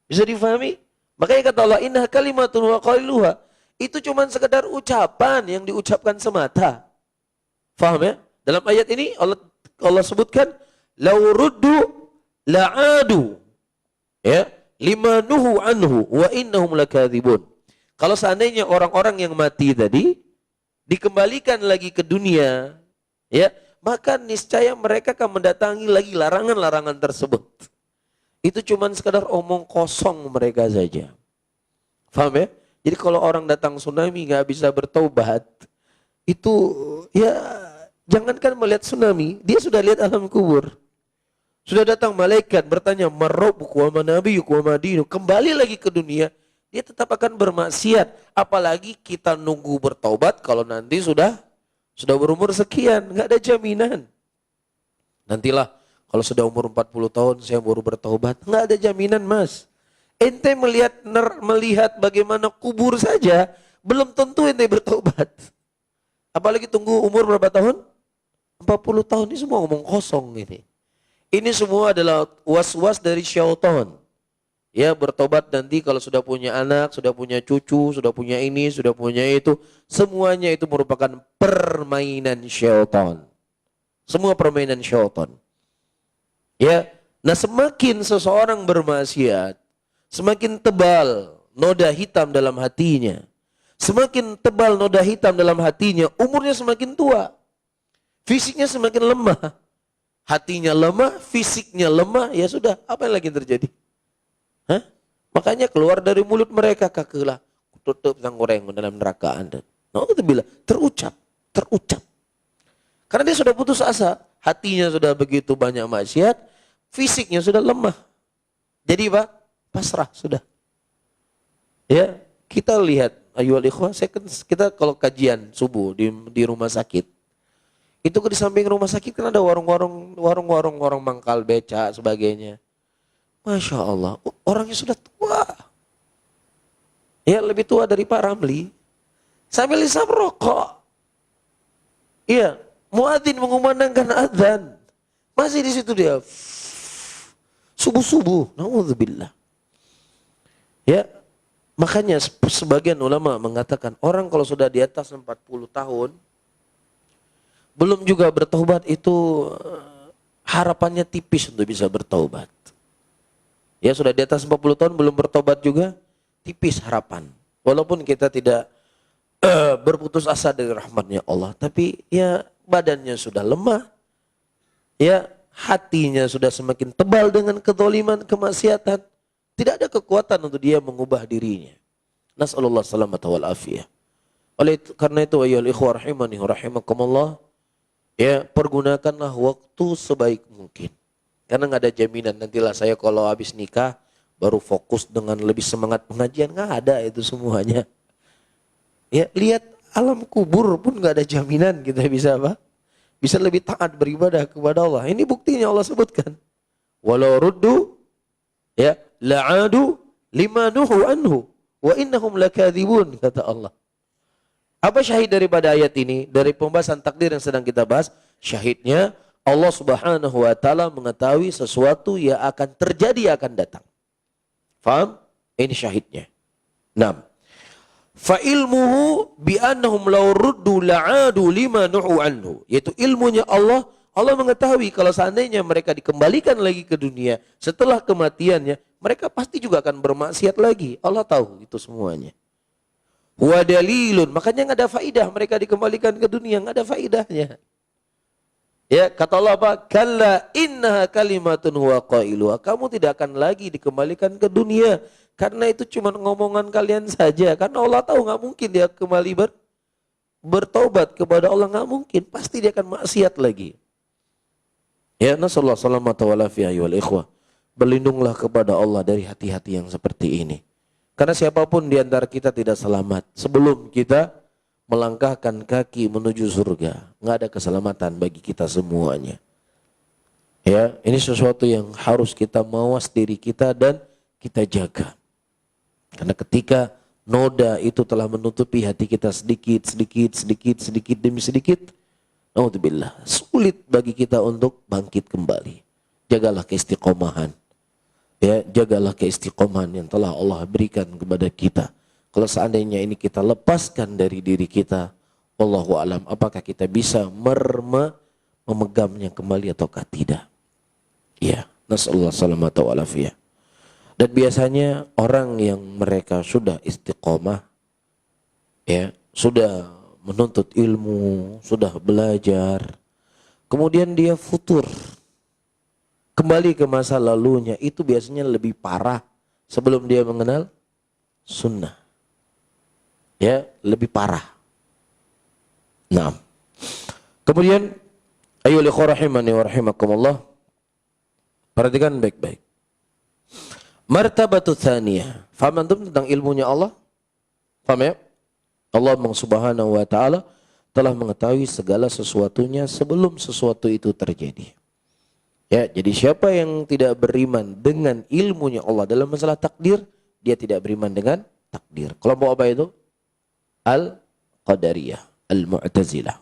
[SPEAKER 1] Bisa difahami? Makanya kata Allah, inna kalimatun wa qailuha. Itu cuma sekedar ucapan yang diucapkan semata. Faham ya? Dalam ayat ini Allah sebutkan lau ruddu la'adu, ya, lima nuhu anhu wa innahum lakadzibun. Kalau seandainya orang-orang yang mati tadi dikembalikan lagi ke dunia, ya, maka niscaya mereka akan mendatangi lagi larangan-larangan tersebut. Itu cuma sekedar omong kosong mereka saja. Faham ya? Jadi kalau orang datang tsunami nggak bisa bertaubat, itu ya jangankan melihat tsunami, dia sudah lihat alam kubur. Sudah datang malaikat bertanya, "Marrabbuka wa manabiyuka wa madinu." Kembali lagi ke dunia, dia tetap akan bermaksiat. Apalagi kita nunggu bertaubat kalau nanti sudah berumur sekian, nggak ada jaminan. Nantilah
[SPEAKER 2] Kalau sudah umur 40 tahun saya baru bertaubat. Nggak ada jaminan, Mas. Ente melihat bagaimana kubur saja, belum tentu ente bertaubat. Apalagi tunggu umur berapa tahun? 40 tahun, ini semua ngomong kosong ini. Ini semua adalah was-was dari syaitan. Ya, bertobat nanti kalau sudah punya anak, sudah punya cucu, sudah punya ini, sudah punya itu. Semuanya itu merupakan permainan syaitan. Semua permainan syaitan. Ya, nah semakin seseorang bermaksiat, semakin tebal noda hitam dalam hatinya. Semakin tebal noda hitam dalam hatinya, umurnya semakin tua. Fisiknya semakin lemah. Hatinya lemah, fisiknya lemah, ya sudah, apa yang lagi terjadi? Hah? Makanya keluar dari mulut mereka, kakelah, tutup sang goreng dalam neraka Anda. Nah, itu bilang, terucap. Karena dia sudah putus asa, hatinya sudah begitu banyak maksiat, fisiknya sudah lemah. Jadi Pak, pasrah sudah. Ya, kita lihat, ayyuhal ikhwah, kita kalau kajian subuh di rumah sakit, itu di samping rumah sakit kan ada warung mangkal beca sebagainya. Masya Allah, orangnya sudah tua. Ya, lebih tua dari Pak Ramli. Sambil hisap rokok. Iya, muadzin mengumandangkan adzan. Masih di situ dia. Subuh-subuh. Nauzubillah. Ya, makanya sebagian ulama mengatakan orang kalau sudah di atas 40 tahun belum juga bertaubat itu harapannya tipis untuk bisa bertaubat. Ya, sudah di atas 40 tahun belum bertaubat juga tipis harapan. Walaupun kita tidak berputus asa dari rahmatnya Allah, tapi ya badannya sudah lemah. Ya, hatinya sudah semakin tebal dengan kezaliman, kemaksiatan. Tidak ada kekuatan untuk dia mengubah dirinya. Nas'alullah salamata wal afiyah. Karena itu ayyuhal ikhwah rahimani wa rahimakumullah, ya, pergunakanlah waktu sebaik mungkin. Karena nggak ada jaminan nantilah saya kalau habis nikah baru fokus dengan lebih semangat pengajian, nggak ada itu semuanya. Ya, lihat alam kubur pun nggak ada jaminan kita bisa apa? Bisa lebih taat beribadah kepada Allah. Ini buktinya Allah sebutkan. Walau ruddu ya la'adu lima nuhu anhu wa innahum lakadzibun, kata Allah. Apa syahid daripada ayat ini? Dari pembahasan takdir yang sedang kita bahas, syahidnya Allah Subhanahu wa taala mengetahui sesuatu yang akan terjadi, akan datang. Faham? Ini syahidnya. 6. Fa ilmuhu bi annahum law ruddu la'adu lima nuhu anhu. Yaitu ilmunya Allah, Allah mengetahui kalau seandainya mereka dikembalikan lagi ke dunia setelah kematiannya, mereka pasti juga akan bermaksiat lagi. Allah tahu itu semuanya. Wa dalilun, makanya nggak ada faidah mereka dikembalikan ke dunia, nggak ada faidahnya. Ya, kata Allah apa? Kalla innaha kalimatun huwa qailuha. Kamu tidak akan lagi dikembalikan ke dunia karena itu cuma ngomongan kalian saja. Karena Allah tahu nggak mungkin dia kembali bertobat kepada Allah, nggak mungkin. Pasti dia akan maksiat lagi. Ya, nasallahu salamata wal afiyah wal ikhwah. Berlindunglah kepada Allah dari hati-hati yang seperti ini. Karena siapapun di antara kita tidak selamat sebelum kita melangkahkan kaki menuju surga. Nggak ada keselamatan bagi kita semuanya. Ya, ini sesuatu yang harus kita mawas diri kita dan kita jaga. Karena ketika noda itu telah menutupi hati kita sedikit demi sedikit, naudzubillah, sulit bagi kita untuk bangkit kembali. Jagalah keistiqomahan. Ya, jagalah keistiqomahan yang telah Allah berikan kepada kita. Kalau seandainya ini kita lepaskan dari diri kita, wallahu alam, apakah kita bisa memegangnya kembali ataukah tidak? Ya, nasallahu salamata wal afiyah. Dan biasanya orang yang mereka sudah istiqomah, ya, sudah menuntut ilmu, sudah belajar, kemudian dia futur, kembali ke masa lalunya, itu biasanya lebih parah sebelum dia mengenal sunnah. Ya, lebih parah. Nah, kemudian ayyuhal ikhwah rahimani wa rahimakumullah, perhatikan baik-baik. Martabatu tsaniyah. Faham antum tentang ilmunya Allah? Faham ya? Allah Subhanahu wa taala telah mengetahui segala sesuatunya sebelum sesuatu itu terjadi. Ya, jadi siapa yang tidak beriman dengan ilmunya Allah dalam masalah takdir, dia tidak beriman dengan takdir. Kelompok apa itu? Al-Qadariyah, Al-Mu'tazilah.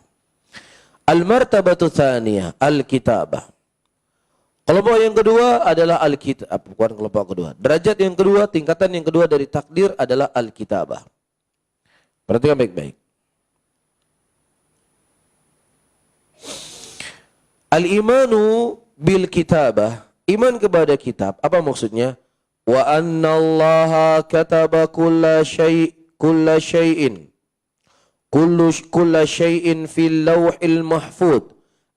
[SPEAKER 2] Al-martabatu tsaniyah, al-kitabah. Kelompok yang kedua adalah al-kitab, bukan kelompok kedua. Derajat yang kedua, tingkatan yang kedua dari takdir adalah al-kitabah. Perhatikan baik-baik. Al-imanu bil kitabah, iman kepada kitab. Apa maksudnya? Wa annallaha kataba kulla syai'in kulla syai'in fil lawhil mahfuz.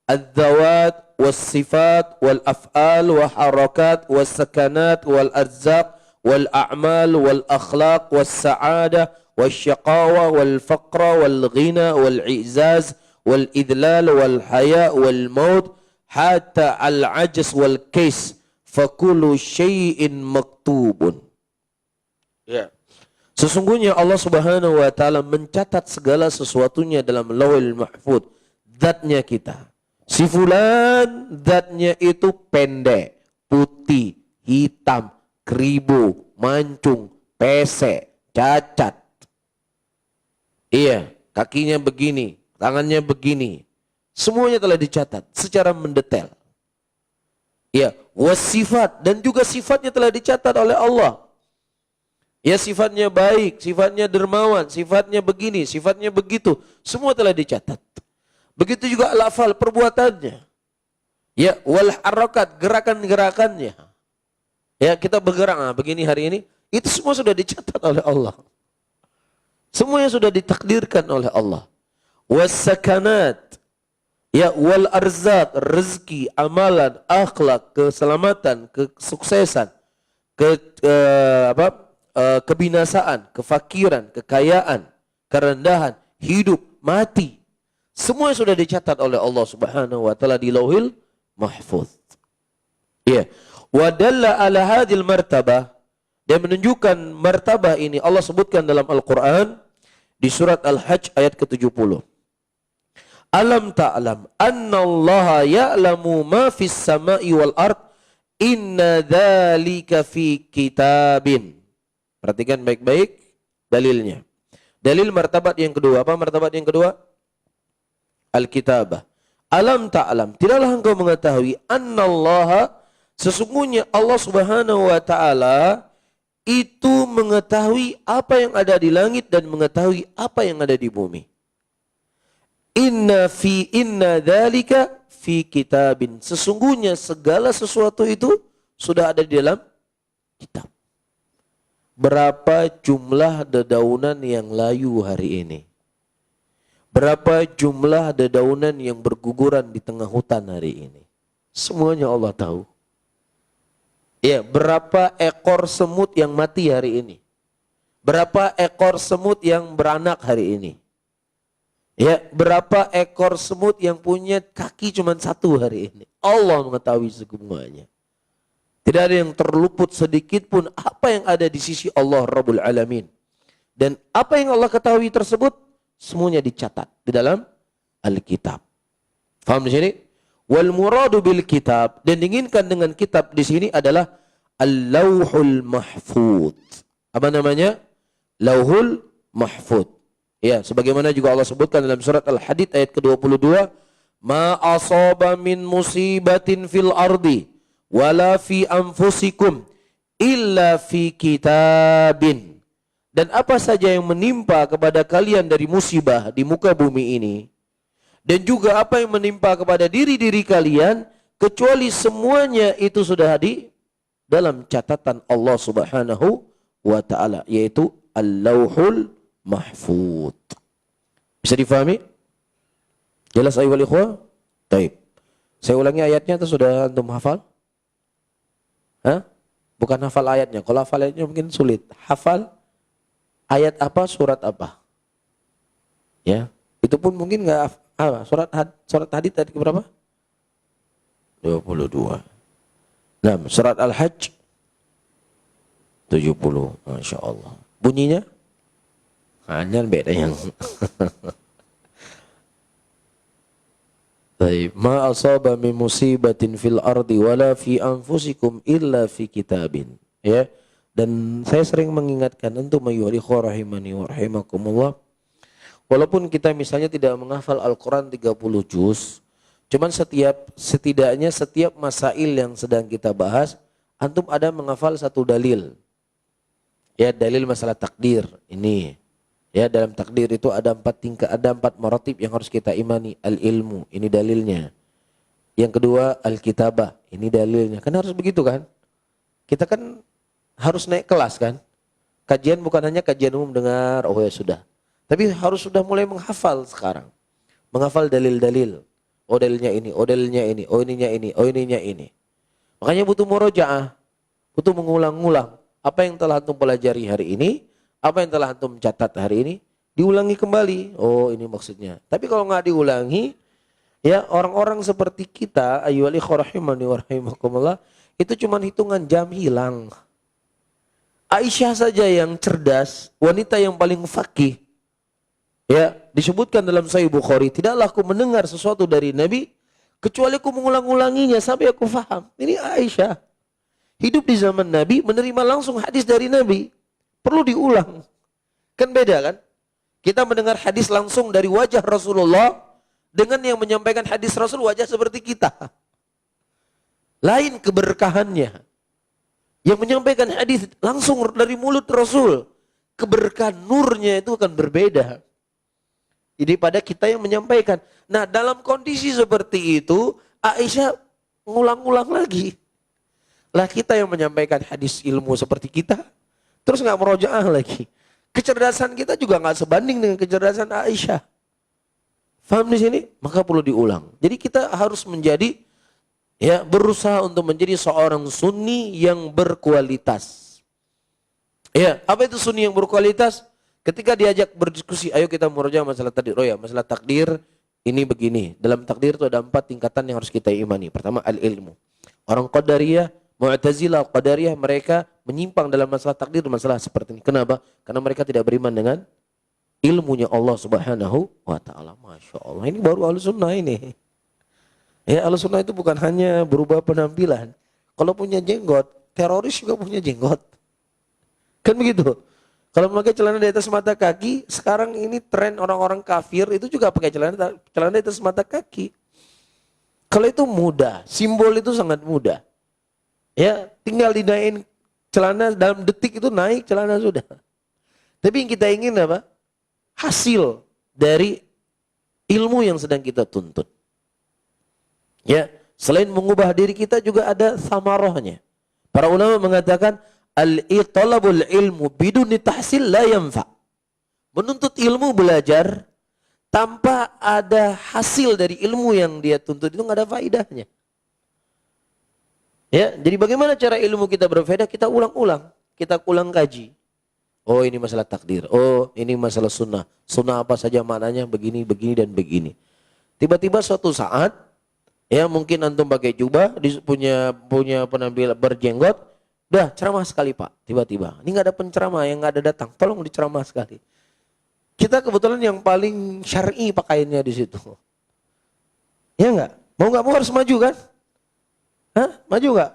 [SPEAKER 2] Adz-dzawat was-sifat wal af'al wa harakat was sakanat wal arzaq wal a'mal wal akhlaq was sa'adah wasyaqawa wal faqra wal ghina wal i'zaz wal idlal wal haya wal maut hatta al ajz wal kais fakulu syai'in maktubun. Ya. Sesungguhnya Allah Subhanahu wa taala mencatat segala sesuatunya dalam Lauhul Mahfuz, zatnya kita. Si fulan zatnya itu pendek, putih, hitam, keribu, mancung, pesek, cacat. Iya, kakinya begini, tangannya begini. Semuanya telah dicatat secara mendetail. Ya, wasifat, dan juga sifatnya telah dicatat oleh Allah. Ya, sifatnya baik, sifatnya dermawan, sifatnya begini, sifatnya begitu. Semua telah dicatat. Begitu juga al-afal, perbuatannya. Ya, wal harakat, gerakan-gerakannya. Ya, kita bergerak begini hari ini, itu semua sudah dicatat oleh Allah. Semuanya sudah ditakdirkan oleh Allah. Was sakanat, ya, wal arzak, rezeki, amalan, akhlak, keselamatan, kesuksesan, kebinasaan, kefakiran, kekayaan, kerendahan, hidup, mati. Semua sudah dicatat oleh Allah Subhanahu wa taala di Lauhil Mahfuz. Ya. Wa dalla ala hadhil martabah, dan menunjukkan martabah ini Allah sebutkan dalam Al-Qur'an di surat Al-Hajj ayat ke-70. Alam ta'lam annallaha ya'lamu ma fis sama'i wal ard inna dzalika fi kitabin. Perhatikan baik-baik dalilnya. Dalil martabat yang kedua. Apa martabat yang kedua? Al-kitabah. Alam ta'lam, tidaklah engkau mengetahui annallaha, sesungguhnya Allah Subhanahu wa taala itu mengetahui apa yang ada di langit dan mengetahui apa yang ada di bumi. Inna dzalika fi kitabin. Sesungguhnya segala sesuatu itu sudah ada di dalam kitab. Berapa jumlah dedaunan yang layu hari ini? Berapa jumlah dedaunan yang berguguran di tengah hutan hari ini? Semuanya Allah tahu. Ya, berapa ekor semut yang mati hari ini? Berapa ekor semut yang beranak hari ini? Ya, berapa ekor semut yang punya kaki cuma satu hari ini? Allah mengetahui semuanya. Tidak ada yang terluput sedikit pun apa yang ada di sisi Allah Rabbul Alamin. Dan apa yang Allah ketahui tersebut semuanya dicatat di dalam Alkitab. Faham di sini? Wal muradu bil kitab, dan diinginkan dengan kitab di sini adalah Al-Lauhul Mahfuz. Apa namanya? Lauhul Mahfuz. Ya, sebagaimana juga Allah sebutkan dalam surat Al-Hadid ayat ke-22, ma asaba min musibatin fil ardi wala fi anfusikum illa fi kitabin. Dan apa saja yang menimpa kepada kalian dari musibah di muka bumi ini, dan juga apa yang menimpa kepada diri-diri kalian, kecuali semuanya itu sudah di dalam catatan Allah Subhanahu wa taala, yaitu Al-Lauhul Mahfuz. Bisa difahami? Jelas ayyuhal ikhwah? Baik. Saya ulangi ayatnya atau sudah antum hafal? Hah? Bukan hafal ayatnya. Kalau hafal ayatnya mungkin sulit. Hafal ayat apa, surat apa? Ya, itu pun mungkin enggak apa. Surat Hadid tadi berapa? 22. Nah, surat Al-Hajj 70. Masya Allah. Bunyinya? Hanya beda yang Baik, ma asaba min musibatin fil ardi wala fi anfusikum illa fi kitabin. Ya. Dan saya sering mengingatkan untuk mayuhri rahimani wa rahimakumullah. Walaupun kita misalnya tidak menghafal Al-Qur'an 30 juz, cuman setidaknya setiap masail yang sedang kita bahas, antum ada menghafal satu dalil. Ya, dalil masalah takdir ini. Ya, dalam takdir itu ada 4 tingkat, ada 4 maratib yang harus kita imani. Al-ilmu, ini dalilnya. Yang kedua, al-kitabah, ini dalilnya. Kan harus begitu kan? Kita kan harus naik kelas kan? Kajian bukan hanya kajian umum dengar, oh ya sudah. Tapi harus sudah mulai menghafal sekarang. Menghafal dalil-dalil. Oh dalilnya ini, oh dalilnya ini, oh ininya ini, oh ininya ini. Makanya butuh murojaah, butuh mengulang-ulang. Apa yang telah antum pelajari hari ini, apa yang telah antum catat hari ini, diulangi kembali. Oh ini maksudnya. Tapi kalau nggak diulangi, ya orang-orang seperti kita, ayyuhal ikhwah rahimani wa rahimakumullah, itu cuma hitungan jam hilang. Aisyah saja yang cerdas, wanita yang paling fakih. Ya, disebutkan dalam Sahih Bukhari, tidaklah aku mendengar sesuatu dari Nabi kecuali aku mengulang-ulanginya sampai aku faham. Ini Aisyah. Hidup di zaman Nabi, menerima langsung hadis dari Nabi. Perlu diulang. Kan beda kan? Kita mendengar hadis langsung dari wajah Rasulullah dengan yang menyampaikan hadis Rasul wajah seperti kita. Lain keberkahannya. Yang menyampaikan hadis langsung dari mulut Rasul, keberkahan nurnya itu akan berbeda. Jadi pada kita yang menyampaikan. Nah, dalam kondisi seperti itu, Aisyah ngulang-ulang lagi. Lah kita yang menyampaikan hadis ilmu seperti kita, terus nggak merojaah lagi. Kecerdasan kita juga nggak sebanding dengan kecerdasan Aisyah. Faham di sini? Maka perlu diulang. Jadi kita harus menjadi, ya, berusaha untuk menjadi seorang sunni yang berkualitas. Ya, apa itu sunni yang berkualitas? Ketika diajak berdiskusi, ayo kita merojaah masalah tadi. Oh ya, masalah takdir ini begini. Dalam takdir itu ada 4 tingkatan yang harus kita imani. Pertama al-ilmu. Orang Qadariyah, Mu'tazilah, Qadariyah, mereka menyimpang dalam masalah takdir, masalah seperti ini. Kenapa? Karena mereka tidak beriman dengan ilmunya Allah Subhanahu wa taala. Masya Allah, ini baru Ahlussunnah ini. Ya, Ahlussunnah itu bukan hanya berubah penampilan. Kalau punya jenggot, teroris juga punya jenggot. Kan begitu? Kalau memakai celana di atas mata kaki, sekarang ini tren orang-orang kafir itu juga pakai celana di atas mata kaki. Kalau itu mudah, simbol itu sangat mudah. Ya, tinggal dinaikin celana dalam detik itu naik celana sudah. Tapi yang kita ingin apa? Hasil dari ilmu yang sedang kita tuntut. Ya, selain mengubah diri kita juga ada samarohnya. Para ulama mengatakan al-talabul ilmu biduni tahsil la yanfa. Menuntut ilmu, belajar tanpa ada hasil dari ilmu yang dia tuntut itu nggak ada faedahnya. Ya, jadi bagaimana cara ilmu kita berfaedah? Kita ulang-ulang, kita ulang kaji. Oh ini masalah takdir, oh ini masalah sunnah. Sunnah apa saja maknanya begini, begini dan begini. Tiba-tiba suatu saat, ya mungkin antum pakai jubah, punya penampilan berjenggot, udah ceramah sekali Pak. Tiba-tiba, ini nggak ada penceramah yang nggak ada datang, tolong diceramah sekali. Kita kebetulan yang paling syar'i pakaiannya di situ. Ya nggak? Mau nggak mau harus maju kan? Hah? Maju nggak?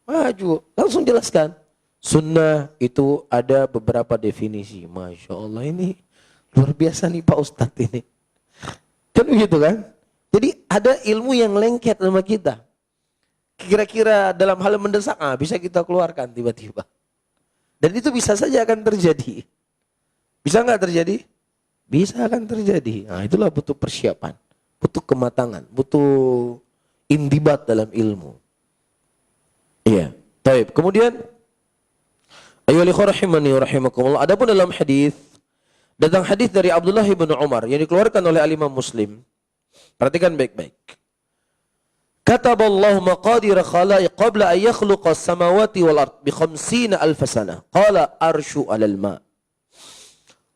[SPEAKER 2] Maju. Langsung jelaskan. Sunnah itu ada beberapa definisi. Masya Allah, ini luar biasa nih Pak Ustadz ini. Kan begitu kan? Jadi ada ilmu yang lengket sama kita. Kira-kira dalam hal mendesak, bisa kita keluarkan tiba-tiba. Dan itu bisa saja akan terjadi. Bisa nggak terjadi? Bisa akan terjadi. Nah itulah butuh persiapan. Butuh kematangan. Butuh indibat dalam ilmu. Iya. Taib. Kemudian ayyuhal ikhwah rahimani wa rahimakumullah. Adapun dalam hadis, datang hadis dari Abdullah bin Umar yang dikeluarkan oleh Al-Imam Muslim. Perhatikan baik-baik. Kataballahu maqadir khalaiq qabla an yakhluqa as-samawati wal ard bi 50,000 sanah. Qala arsyu 'alal ma'.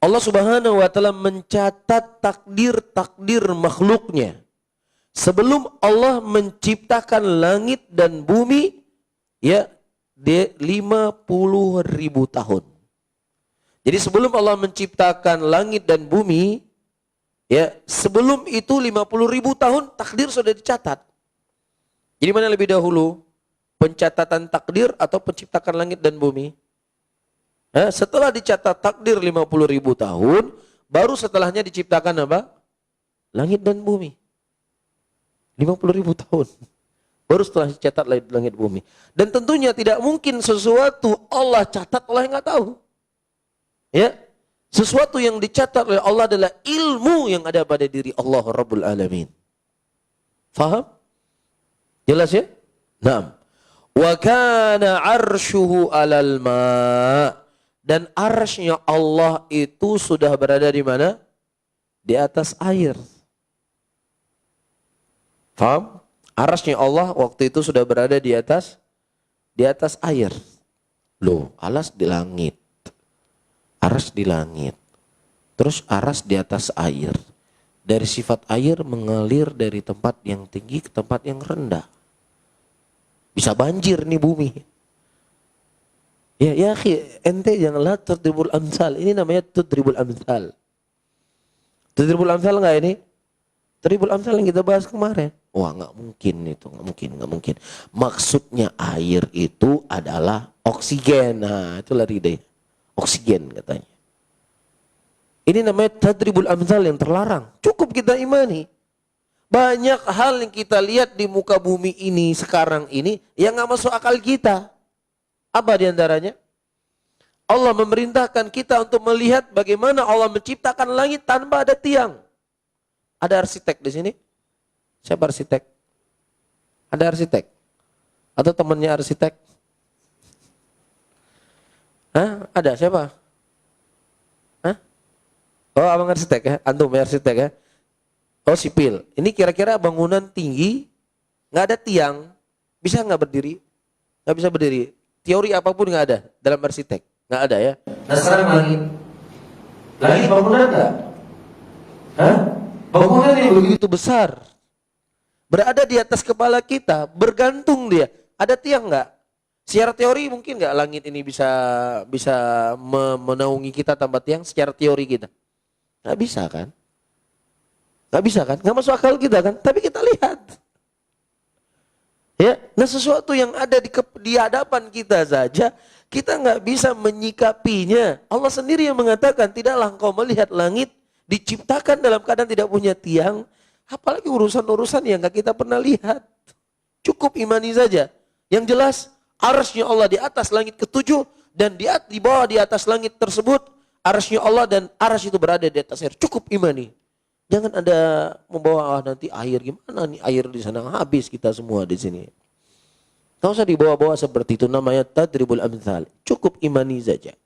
[SPEAKER 2] Allah Subhanahu wa taala mencatat takdir-takdir makhluknya sebelum Allah menciptakan langit dan bumi, ya, di 50.000 tahun. Jadi sebelum Allah menciptakan langit dan bumi, Ya, sebelum itu 50.000 tahun takdir sudah dicatat. Jadi mana yang lebih dahulu? Pencatatan takdir atau penciptakan langit dan bumi? Setelah dicatat takdir 50.000 tahun, baru setelahnya diciptakan apa? Langit dan bumi. 50.000 tahun. Baru setelah dicatat langit bumi. Dan tentunya tidak mungkin sesuatu Allah catat Allah yang nggak tahu. Ya, sesuatu yang dicatat oleh Allah adalah ilmu yang ada pada diri Allah Rabbul Alamin. Faham? Jelas ya? Naam. Wa kana arshuhu 'alal ma'. Dan arsy-nya Allah itu sudah berada di mana? Di atas air. Faham? Arsy-nya Allah waktu itu sudah berada di atas air. Loh, alas di langit. Aras di langit. Terus aras di atas air. Dari sifat air mengalir dari tempat yang tinggi ke tempat yang rendah. Bisa banjir nih bumi. Ya akhi, ente janganlah tadribul amsal. Ini namanya tadribul amsal. Tadribul amsal enggak ini? Tadribul amsal yang kita bahas kemarin. Wah, enggak mungkin itu, enggak mungkin. Maksudnya air itu adalah oksigen. Nah, itulah ridai. Oksigen katanya. Ini namanya tadribul amsal yang terlarang. Cukup kita imani. Banyak hal yang kita lihat di muka bumi ini sekarang ini yang nggak masuk akal kita. Apa diantaranya? Allah memerintahkan kita untuk melihat bagaimana Allah menciptakan langit tanpa ada tiang. Ada arsitek di sini? Siapa arsitek? Ada arsitek? Atau temannya arsitek? Ada siapa? Oh, abang arsitek ya? Antum ya arsitek ya? Oh, sipil. Ini kira-kira bangunan tinggi, nggak ada tiang, bisa nggak berdiri? Nggak bisa berdiri. Teori apapun nggak ada dalam arsitek, nggak ada ya. Nah sekarang langit bangunan nggak? Bangunan yang begitu besar, berada di atas kepala kita, bergantung dia. Ada tiang nggak? Secara teori mungkin nggak langit ini bisa menaungi kita tanpa tiang? Secara teori kita nggak bisa kan? Nggak bisa kan? Nggak masuk akal kita kan? Tapi kita lihat. Ya, nah sesuatu yang ada di hadapan kita saja, kita nggak bisa menyikapinya. Allah sendiri yang mengatakan, tidaklah engkau melihat langit diciptakan dalam keadaan tidak punya tiang, apalagi urusan-urusan yang nggak kita pernah lihat. Cukup imani saja. Yang jelas, arsy-nya Allah di atas langit ketujuh, dan di bawah di atas langit tersebut, arsy-nya Allah dan arsy itu berada di atas air. Cukup imani. Jangan ada membawa nanti air, gimana nih air di sana, habis kita semua di sini. Tidak usah dibawa-bawa seperti itu, namanya tadribul amthal. Cukup imani saja.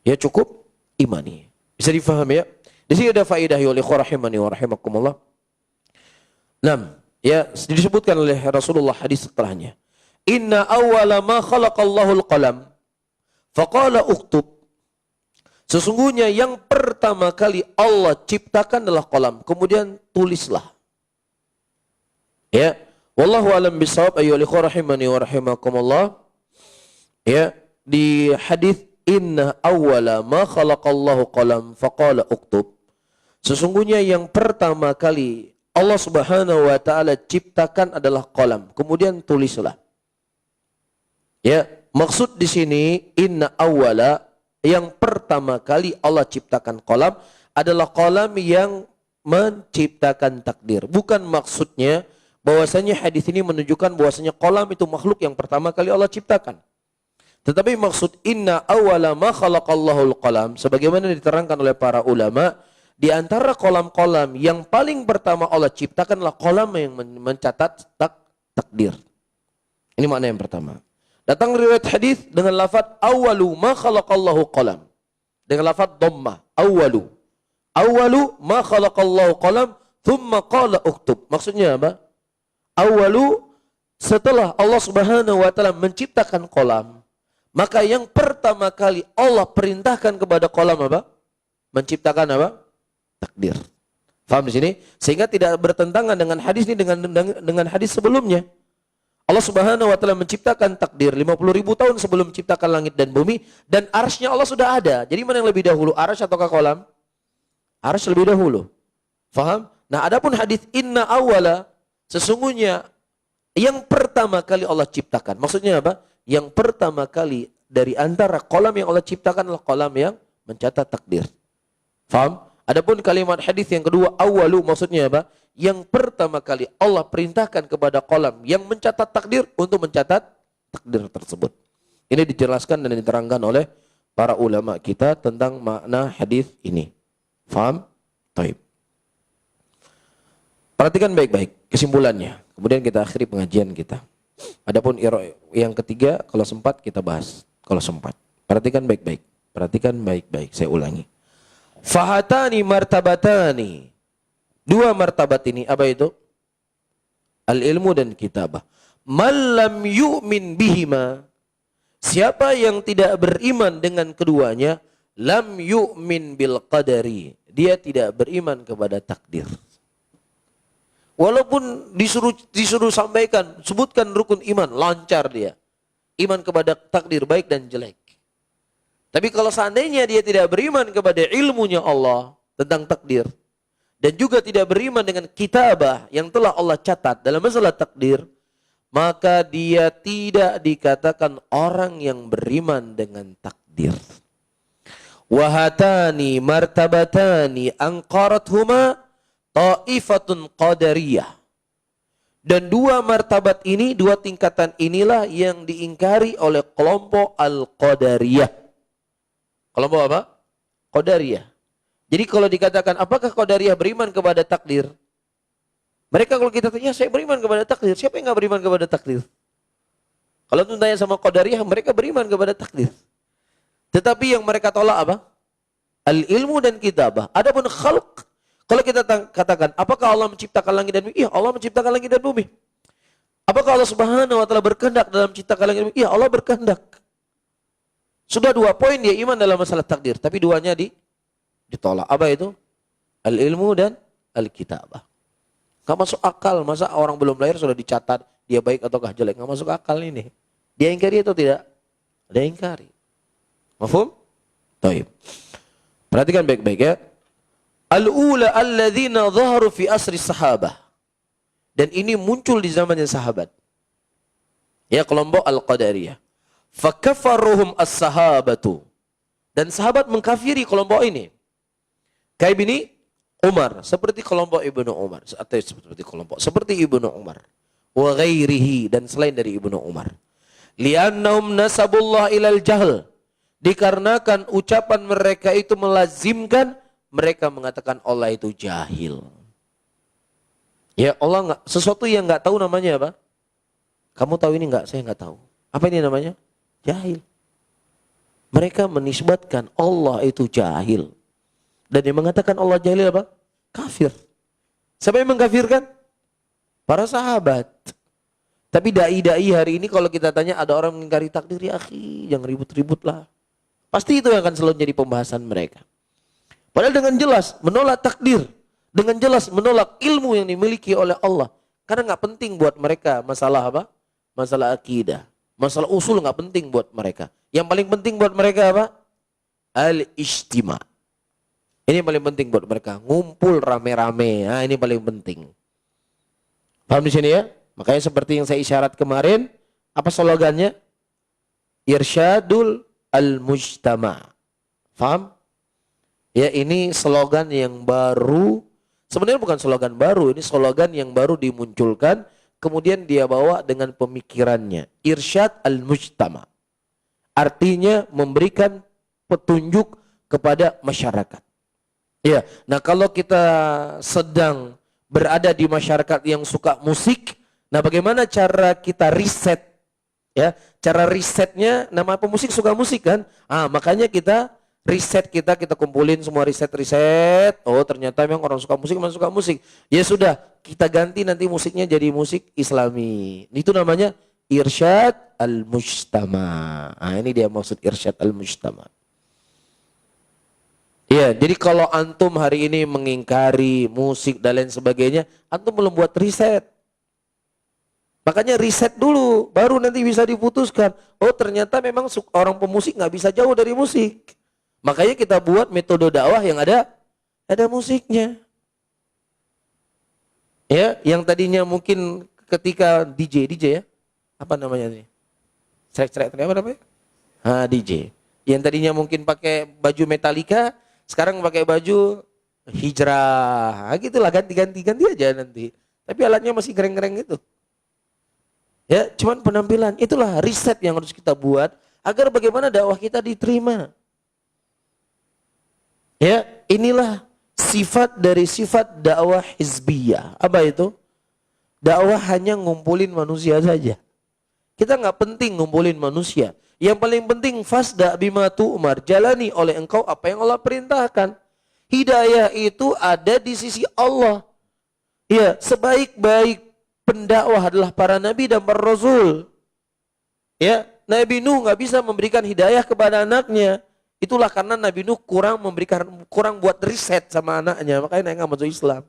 [SPEAKER 2] Ya cukup imani. Bisa difahami ya? Di sini ada faedah ya oleh rahimani wa rahimakumullah. 6. Ya, disebutkan oleh Rasulullah hadis setelahnya. Inna awwala ma khalaqallahu al-qalam faqala uktub. Sesungguhnya yang pertama kali Allah ciptakan adalah qalam, kemudian tulislah. Ya, wallahu alam bisawab ayyuhal ikhwah rahimani wa rahimakumullah. Ya, di hadis inna awwala ma khalaqallahu qalam faqala uktub. Sesungguhnya yang pertama kali Allah Subhanahu wa taala ciptakan adalah qalam, kemudian tulislah. Ya, maksud di sini inna awwala, yang pertama kali Allah ciptakan qalam adalah qalam yang menciptakan takdir. Bukan maksudnya bahwasanya hadis ini menunjukkan bahwasanya qalam itu makhluk yang pertama kali Allah ciptakan. Tetapi maksud inna awwala ma khalaqallahu al-qalam sebagaimana diterangkan oleh para ulama, di antara qalam-qalam yang paling pertama Allah ciptakan adalah qalam yang mencatat takdir. Ini makna yang pertama. Datang riwayat hadis dengan lafaz awwalu ma khalaqallahu qalam. Dengan lafaz dhammah, awwalu. Awwalu ma khalaqallahu qalam, thumma qala uktub. Maksudnya apa? Awwalu, setelah Allah Subhanahu wa taala menciptakan qalam, maka yang pertama kali Allah perintahkan kepada qalam apa? Menciptakan apa? Takdir. Faham di sini? Sehingga tidak bertentangan dengan hadis ini dengan hadis sebelumnya. Allah Subhanahu wa taala menciptakan takdir 50.000 tahun sebelum menciptakan langit dan bumi, dan arsy-nya Allah sudah ada. Jadi mana yang lebih dahulu, arsy ataukah qalam? Arsy lebih dahulu. Faham? Nah, adapun hadis inna awala, sesungguhnya yang pertama kali Allah ciptakan. Maksudnya apa? Yang pertama kali dari antara kolam yang Allah ciptakan adalah kolam yang mencatat takdir. Faham? Adapun kalimat hadis yang kedua awalu, maksudnya apa? Yang pertama kali Allah perintahkan kepada kolam yang mencatat takdir untuk mencatat takdir tersebut. Ini dijelaskan dan diterangkan oleh para ulama kita tentang makna hadis ini. Faham? Taib. Perhatikan baik-baik kesimpulannya. Kemudian kita akhiri pengajian kita. Adapun yang ketiga, kalau sempat kita bahas. Kalau sempat. Perhatikan baik-baik. Perhatikan baik-baik. Saya ulangi. Fahatani martabatani. Dua martabat ini apa itu? Al-ilmu dan kitabah. Man lam yu'min bihima. Siapa yang tidak beriman dengan keduanya, lam yu'min bil qadari. Dia tidak beriman kepada takdir. Walaupun disuruh sampaikan, sebutkan rukun iman, lancar dia. Iman kepada takdir baik dan jelek. Tapi kalau seandainya dia tidak beriman kepada ilmunya Allah tentang takdir, dan juga tidak beriman dengan kitabah yang telah Allah catat dalam masalah takdir, maka dia tidak dikatakan orang yang beriman dengan takdir. Wahatani martabatani angqarathuma ta'ifatun qadariyah. Dan dua martabat ini, dua tingkatan inilah yang diingkari oleh kelompok Al-Qadariyah. Kelompok apa? Qadariyah. Jadi kalau dikatakan apakah Qadariyah beriman kepada takdir? Mereka kalau kita tanya, saya beriman kepada takdir. Siapa yang nggak beriman kepada takdir? Kalau tuh tanya sama Qadariyah, mereka beriman kepada takdir. Tetapi yang mereka tolak apa? Al-ilmu dan kitabah. Adapun khalq, kalau kita katakan, apakah Allah menciptakan langit dan bumi? Iya, Allah menciptakan langit dan bumi. Apakah Allah Subhanahu wa taala berkehendak dalam menciptakan langit dan bumi? Iya, Allah berkehendak. Sudah 2 poin dia iman dalam masalah takdir, tapi duanya ditolak. Apa itu? Al-ilmu dan al-kitabah. Gak masuk akal, masa orang belum lahir sudah dicatat dia baik ataukah jelek? Gak masuk akal ini. Dia ingkari atau tidak? Dia ingkari. Mafhum? Taib. Perhatikan baik-baik ya. Al-ula alladzina zaharu fi asri sahabah. Dan ini muncul di zamannya sahabat. Ya, kelompok Al-Qadariyah. Fakafaruhum as-sahabatu. Dan sahabat mengkafiri kelompok ini. Kayak ini Umar, seperti kelompok Ibnu Umar, seperti Ibnu Umar. Wa ghairihi, dan selain dari Ibnu Umar. Li'annahum nasabullah ilal jahl. Dikarenakan ucapan mereka itu melazimkan mereka mengatakan Allah itu jahil. Ya Allah nggak, sesuatu yang nggak tahu namanya apa? Kamu tahu ini nggak? Saya nggak tahu. Apa ini namanya? Jahil. Mereka menisbatkan Allah itu jahil. Dan yang mengatakan Allah jahil apa? Kafir. Siapa yang mengkafirkan? Para sahabat. Tapi dai-dai hari ini kalau kita tanya ada orang mengingkari takdir, ya akhi, jangan ribut-ribut lah. Pasti itu yang akan selalu jadi pembahasan mereka. Padahal dengan jelas menolak takdir, dengan jelas menolak ilmu yang dimiliki oleh Allah. Karena nggak penting buat mereka masalah apa? Masalah akidah, masalah usul nggak penting buat mereka. Yang paling penting buat mereka apa? Al-ijtima. Ini paling penting buat mereka, ngumpul rame-rame. Nah, ini paling penting. Paham di sini ya? Makanya seperti yang saya isyarat kemarin, apa slogannya? Irsyadul al-mujtama. Paham? Ya, ini slogan yang baru. Sebenarnya bukan slogan baru, ini slogan yang baru dimunculkan, kemudian dia bawa dengan pemikirannya. Irsyad al-mujtama. Artinya memberikan petunjuk kepada masyarakat. Ya, nah kalau kita sedang berada di masyarakat yang suka musik, nah bagaimana cara kita riset? Ya, cara risetnya, nama pemusik suka musik kan? Makanya kita riset, kita kumpulin semua riset. Oh, ternyata memang orang suka musik, memang suka musik. Ya sudah, kita ganti nanti musiknya jadi musik Islami. Itu namanya irsyad al-mujtama. Ini dia maksud irsyad al-mujtama. Ya, jadi kalau antum hari ini mengingkari musik dan lain sebagainya, antum belum buat riset. Makanya riset dulu, baru nanti bisa diputuskan. Oh, ternyata memang orang pemusik nggak bisa jauh dari musik. Makanya kita buat metode dakwah yang ada Ada musiknya. Ya, yang tadinya mungkin ketika DJ ya, apa namanya ini? Cerek-cerek apa namanya? DJ. Yang tadinya mungkin pakai baju Metallica, sekarang pakai baju Hijrah. Gitulah, ganti aja nanti. Tapi alatnya masih gereng-gereng gitu. Ya, cuman penampilan. Itulah riset yang harus kita buat agar bagaimana dakwah kita diterima. Ya, inilah sifat dari sifat dakwah hizbiyah. Apa itu? Dakwah hanya ngumpulin manusia saja. Kita nggak penting ngumpulin manusia. Yang paling penting fasda bima tu'mar, jalani oleh engkau apa yang Allah perintahkan. Hidayah itu ada di sisi Allah. Ya, sebaik-baik pendakwah adalah para nabi dan para rasul. Ya, Nabi Nuh nggak bisa memberikan hidayah kepada anaknya. Itulah karena Nabi Nuh kurang buat riset sama anaknya, makanya nggak masuk Islam.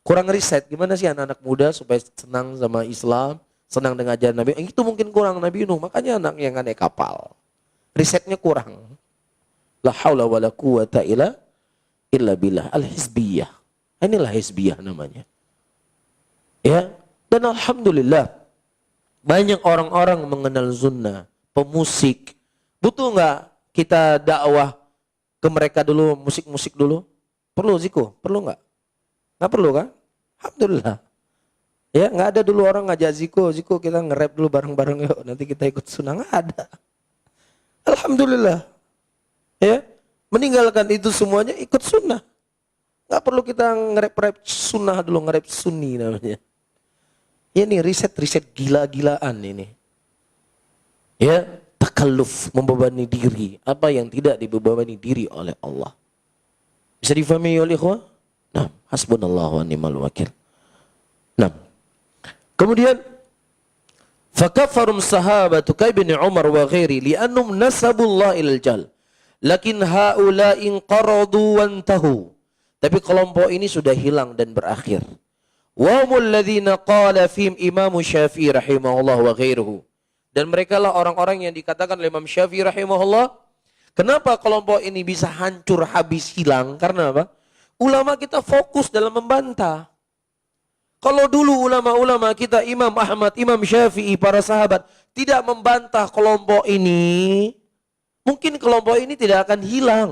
[SPEAKER 2] Kurang riset, gimana sih anak-anak muda supaya senang sama Islam, senang dengan ajaran Nabi. Itu mungkin kurang Nabi Nuh, makanya anaknya nggak naik kapal. Risetnya kurang. La haula wala quwata illa billah. Al-hizbiyah. Inilah hizbiyah namanya. Ya, dan alhamdulillah banyak orang-orang mengenal sunnah, pemusik. Butuh nggak kita dakwah ke mereka dulu, musik-musik dulu? Perlu Ziko? Perlu nggak? Nggak perlu kan? Alhamdulillah. Ya, nggak ada dulu orang ngajak Ziko kita nge-rap dulu bareng-bareng yuk, nanti kita ikut sunnah. Nggak ada. Alhamdulillah. Ya, meninggalkan itu semuanya ikut sunnah. Nggak perlu kita nge-rap sunnah dulu, nge-rap sunni namanya. Ya, ini riset gila-gilaan ini. Ya, takalluf, membebani diri. Apa yang tidak dibebani diri oleh Allah. Bisa difahami oleh ikhwah? Nah, hasbunallahu wa ni'mal wakil. Nah, kemudian fakafarum sahabatu kaibni Umar wa ghairi li'annum nasabullah ilal jal. Lakin haula'in qaradu wantahu. Tapi kelompok ini sudah hilang dan berakhir. Wa humul ladzina qala fihim Imam Syafi'i rahimahullah wa ghairuhu. Dan mereka lah orang-orang yang dikatakan oleh Imam Syafi'i rahimahullah. Kenapa kelompok ini bisa hancur habis hilang? Karena apa? Ulama kita fokus dalam membantah. Kalau dulu ulama-ulama kita Imam Ahmad, Imam Syafi'i, para sahabat tidak membantah kelompok ini, mungkin kelompok ini tidak akan hilang.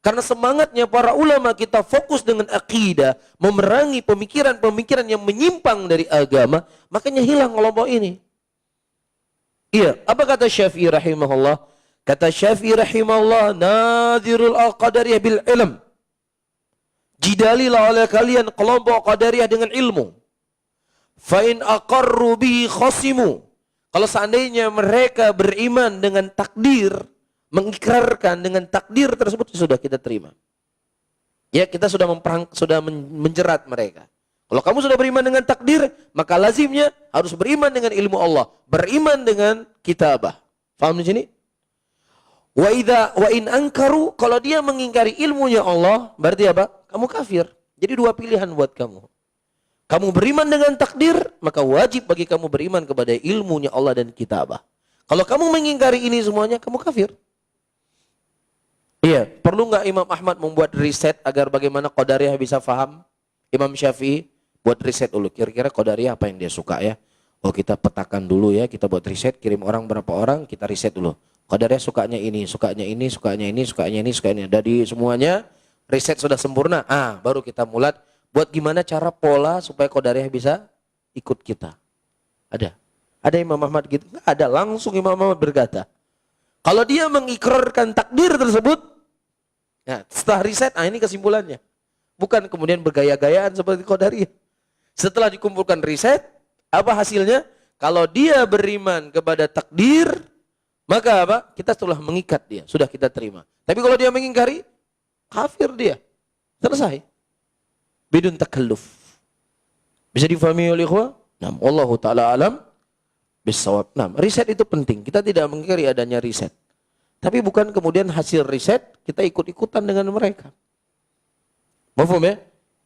[SPEAKER 2] Karena semangatnya para ulama kita fokus dengan akidah, memerangi pemikiran-pemikiran yang menyimpang dari agama, makanya hilang kelompok ini. Iya, apa kata Syafi'i rahimahullah? Kata Syafi'i rahimahullah, nadhirul al-qadariyah bil ilm. Jidalilah oleh kalian kelompok qadariyah dengan ilmu. Fa in aqarru bihi khasimu. Kalau seandainya mereka beriman dengan takdir, mengikrarkan dengan takdir tersebut, sudah kita terima. Ya, kita sudah menjerat mereka. Kalau kamu sudah beriman dengan takdir, maka lazimnya harus beriman dengan ilmu Allah, beriman dengan kitabah. Faham di sini? Wa in ankaru, kalau dia mengingkari ilmunya Allah, berarti apa? Kamu kafir. Jadi dua pilihan buat kamu. Kamu beriman dengan takdir, maka wajib bagi kamu beriman kepada ilmunya Allah dan kitabah. Kalau kamu mengingkari ini semuanya, kamu kafir. Iya, perlu nggak Imam Ahmad membuat riset agar bagaimana Qadariyah bisa faham? Imam Syafi'i buat riset dulu. Kira-kira Qadariyah apa yang dia suka ya? Oh, kita petakan dulu ya, kita buat riset, kirim orang berapa orang, kita riset dulu. Qadariyah sukanya ini, sukanya ini, sukanya ini, sukanya ini, sukanya ini. Dari semuanya riset sudah sempurna. Baru kita mulat buat gimana cara pola supaya Qadariyah bisa ikut kita. Ada Imam Ahmad gitu? Nggak ada. Langsung Imam Ahmad berkata, kalau dia mengikrarkan takdir tersebut, nah, setelah riset, ini kesimpulannya. Bukan kemudian bergaya-gayaan seperti Qadariyah. Setelah dikumpulkan riset, apa hasilnya? Kalau dia beriman kepada takdir, maka apa? Kita telah mengikat dia, sudah kita terima. Tapi kalau dia mengingkari, kafir dia. Selesai. Bidun takalluf. Bisa difahami oleh ikhwah? Nah, wallahu ta'ala alam bisawab. Nah, riset itu penting. Kita tidak mengingkari adanya riset. Tapi bukan kemudian hasil riset kita ikut-ikutan dengan mereka. Mafhum ya?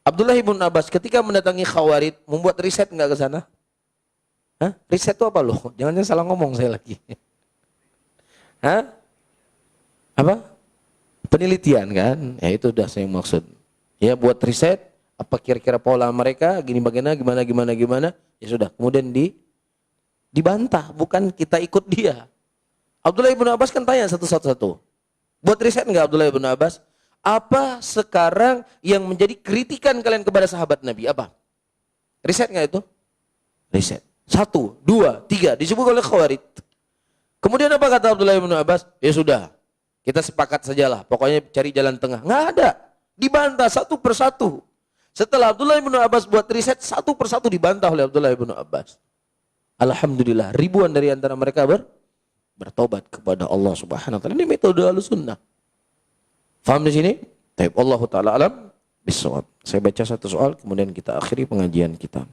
[SPEAKER 2] Abdullah ibn Abbas ketika mendatangi Khawarid membuat riset enggak ke sana? Riset itu apa loh? Jangan salah ngomong saya lagi. Apa? penelitian kan, ya itu udah saya maksud. Ya buat riset apa kira-kira pola mereka gini bagaimana gimana, ya sudah kemudian dibantah, bukan kita ikut dia. Abdullah ibnu Abbas kan tanya satu-satu. Buat riset enggak Abdullah ibnu Abbas? Apa sekarang yang menjadi kritikan kalian kepada sahabat Nabi? Apa? Riset enggak itu? Riset. 1, 2, 3 disebut oleh Khawarij. Kemudian apa kata Abdullah ibnu Abbas? Ya sudah, kita sepakat sajalah. Pokoknya cari jalan tengah. Nggak ada. Dibantah satu persatu. Setelah Abdullah ibnu Abbas buat riset, satu persatu dibantah oleh Abdullah ibnu Abbas. Alhamdulillah, ribuan dari antara mereka bertobat kepada Allah Subhanahu wa taala. Ini metode Ahlussunnah. Faham di sini? Baik, Allah taala alam bisawab. Saya baca satu soal kemudian kita akhiri pengajian kita.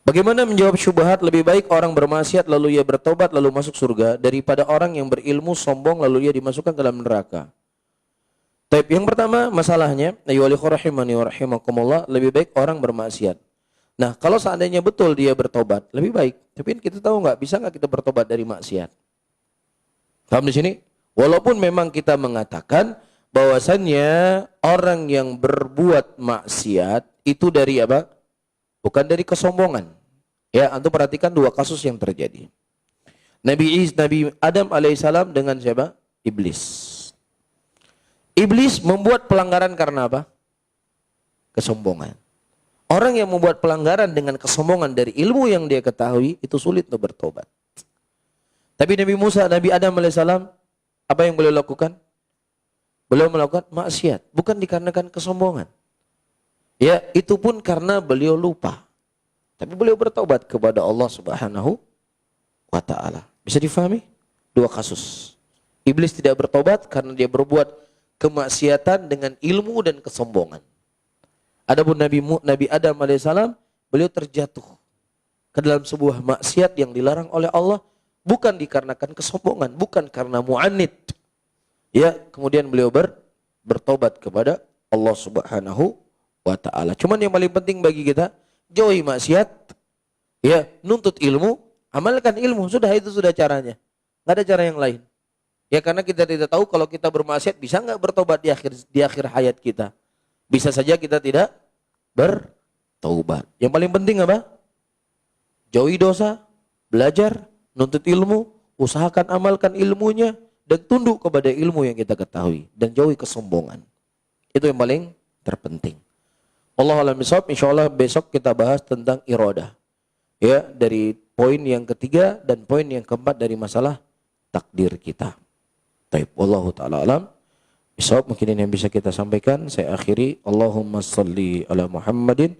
[SPEAKER 2] Bagaimana menjawab syubhat lebih baik orang bermaksiat lalu ia bertobat lalu masuk surga daripada orang yang berilmu sombong lalu ia dimasukkan ke dalam neraka? Baik, yang pertama masalahnya, ayyuhal rahimani wa rahimakumullah, lebih baik orang bermaksiat. Nah, kalau seandainya betul dia bertobat, lebih baik. Tapi kita tahu nggak, bisa nggak kita bertobat dari maksiat? Paham di sini? Walaupun memang kita mengatakan bahwasannya orang yang berbuat maksiat itu dari apa? Bukan dari kesombongan. Ya, antum perhatikan dua kasus yang terjadi. Nabi Adam alaihissalam dengan siapa? Iblis. Iblis membuat pelanggaran karena apa? Kesombongan. Orang yang membuat pelanggaran dengan kesombongan dari ilmu yang dia ketahui itu sulit untuk bertobat. Tapi Nabi Adam alaihissalam apa yang beliau lakukan? Beliau melakukan maksiat, bukan dikarenakan kesombongan. Ya, itu pun karena beliau lupa. Tapi beliau bertobat kepada Allah Subhanahu wa taala. Bisa difahami? Dua kasus. Iblis tidak bertobat karena dia berbuat kemaksiatan dengan ilmu dan kesombongan. Adapun Nabi Adam alaihissalam, beliau terjatuh ke dalam sebuah maksiat yang dilarang oleh Allah, bukan dikarenakan kesombongan, bukan karena mu'anid. Ya, kemudian beliau bertobat kepada Allah Subhanahu wa taala. Cuman yang paling penting bagi kita, jauhi maksiat, ya, nuntut ilmu, amalkan ilmu, sudah itu sudah caranya. Nggak ada cara yang lain. Ya, karena kita tidak tahu kalau kita bermaksiat bisa nggak bertobat di akhir hayat kita. Bisa saja kita tidak bertaubat. Yang paling penting apa? Jauhi dosa, belajar, nuntut ilmu, usahakan amalkan ilmunya, dan tunduk kepada ilmu yang kita ketahui. Dan jauhi kesombongan. Itu yang paling terpenting. Allah alam bisawab, insyaallah besok kita bahas tentang iradah. Ya, dari poin yang ketiga dan poin yang keempat dari masalah takdir kita. Taib, wallahu ta'ala alam. Bisawab, mungkin ini yang bisa kita sampaikan. Saya akhiri. Allahumma salli ala Muhammadin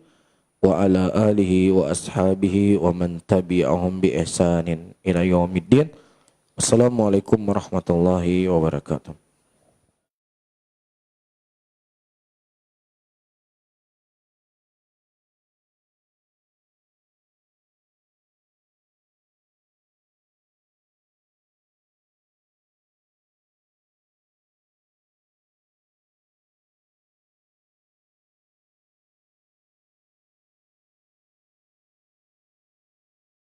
[SPEAKER 2] wa ala alihi wa ashabihi wa man tabi'ahum bi ihsanin ila yaumiddin. Assalamualaikum warahmatullahi wabarakatuh.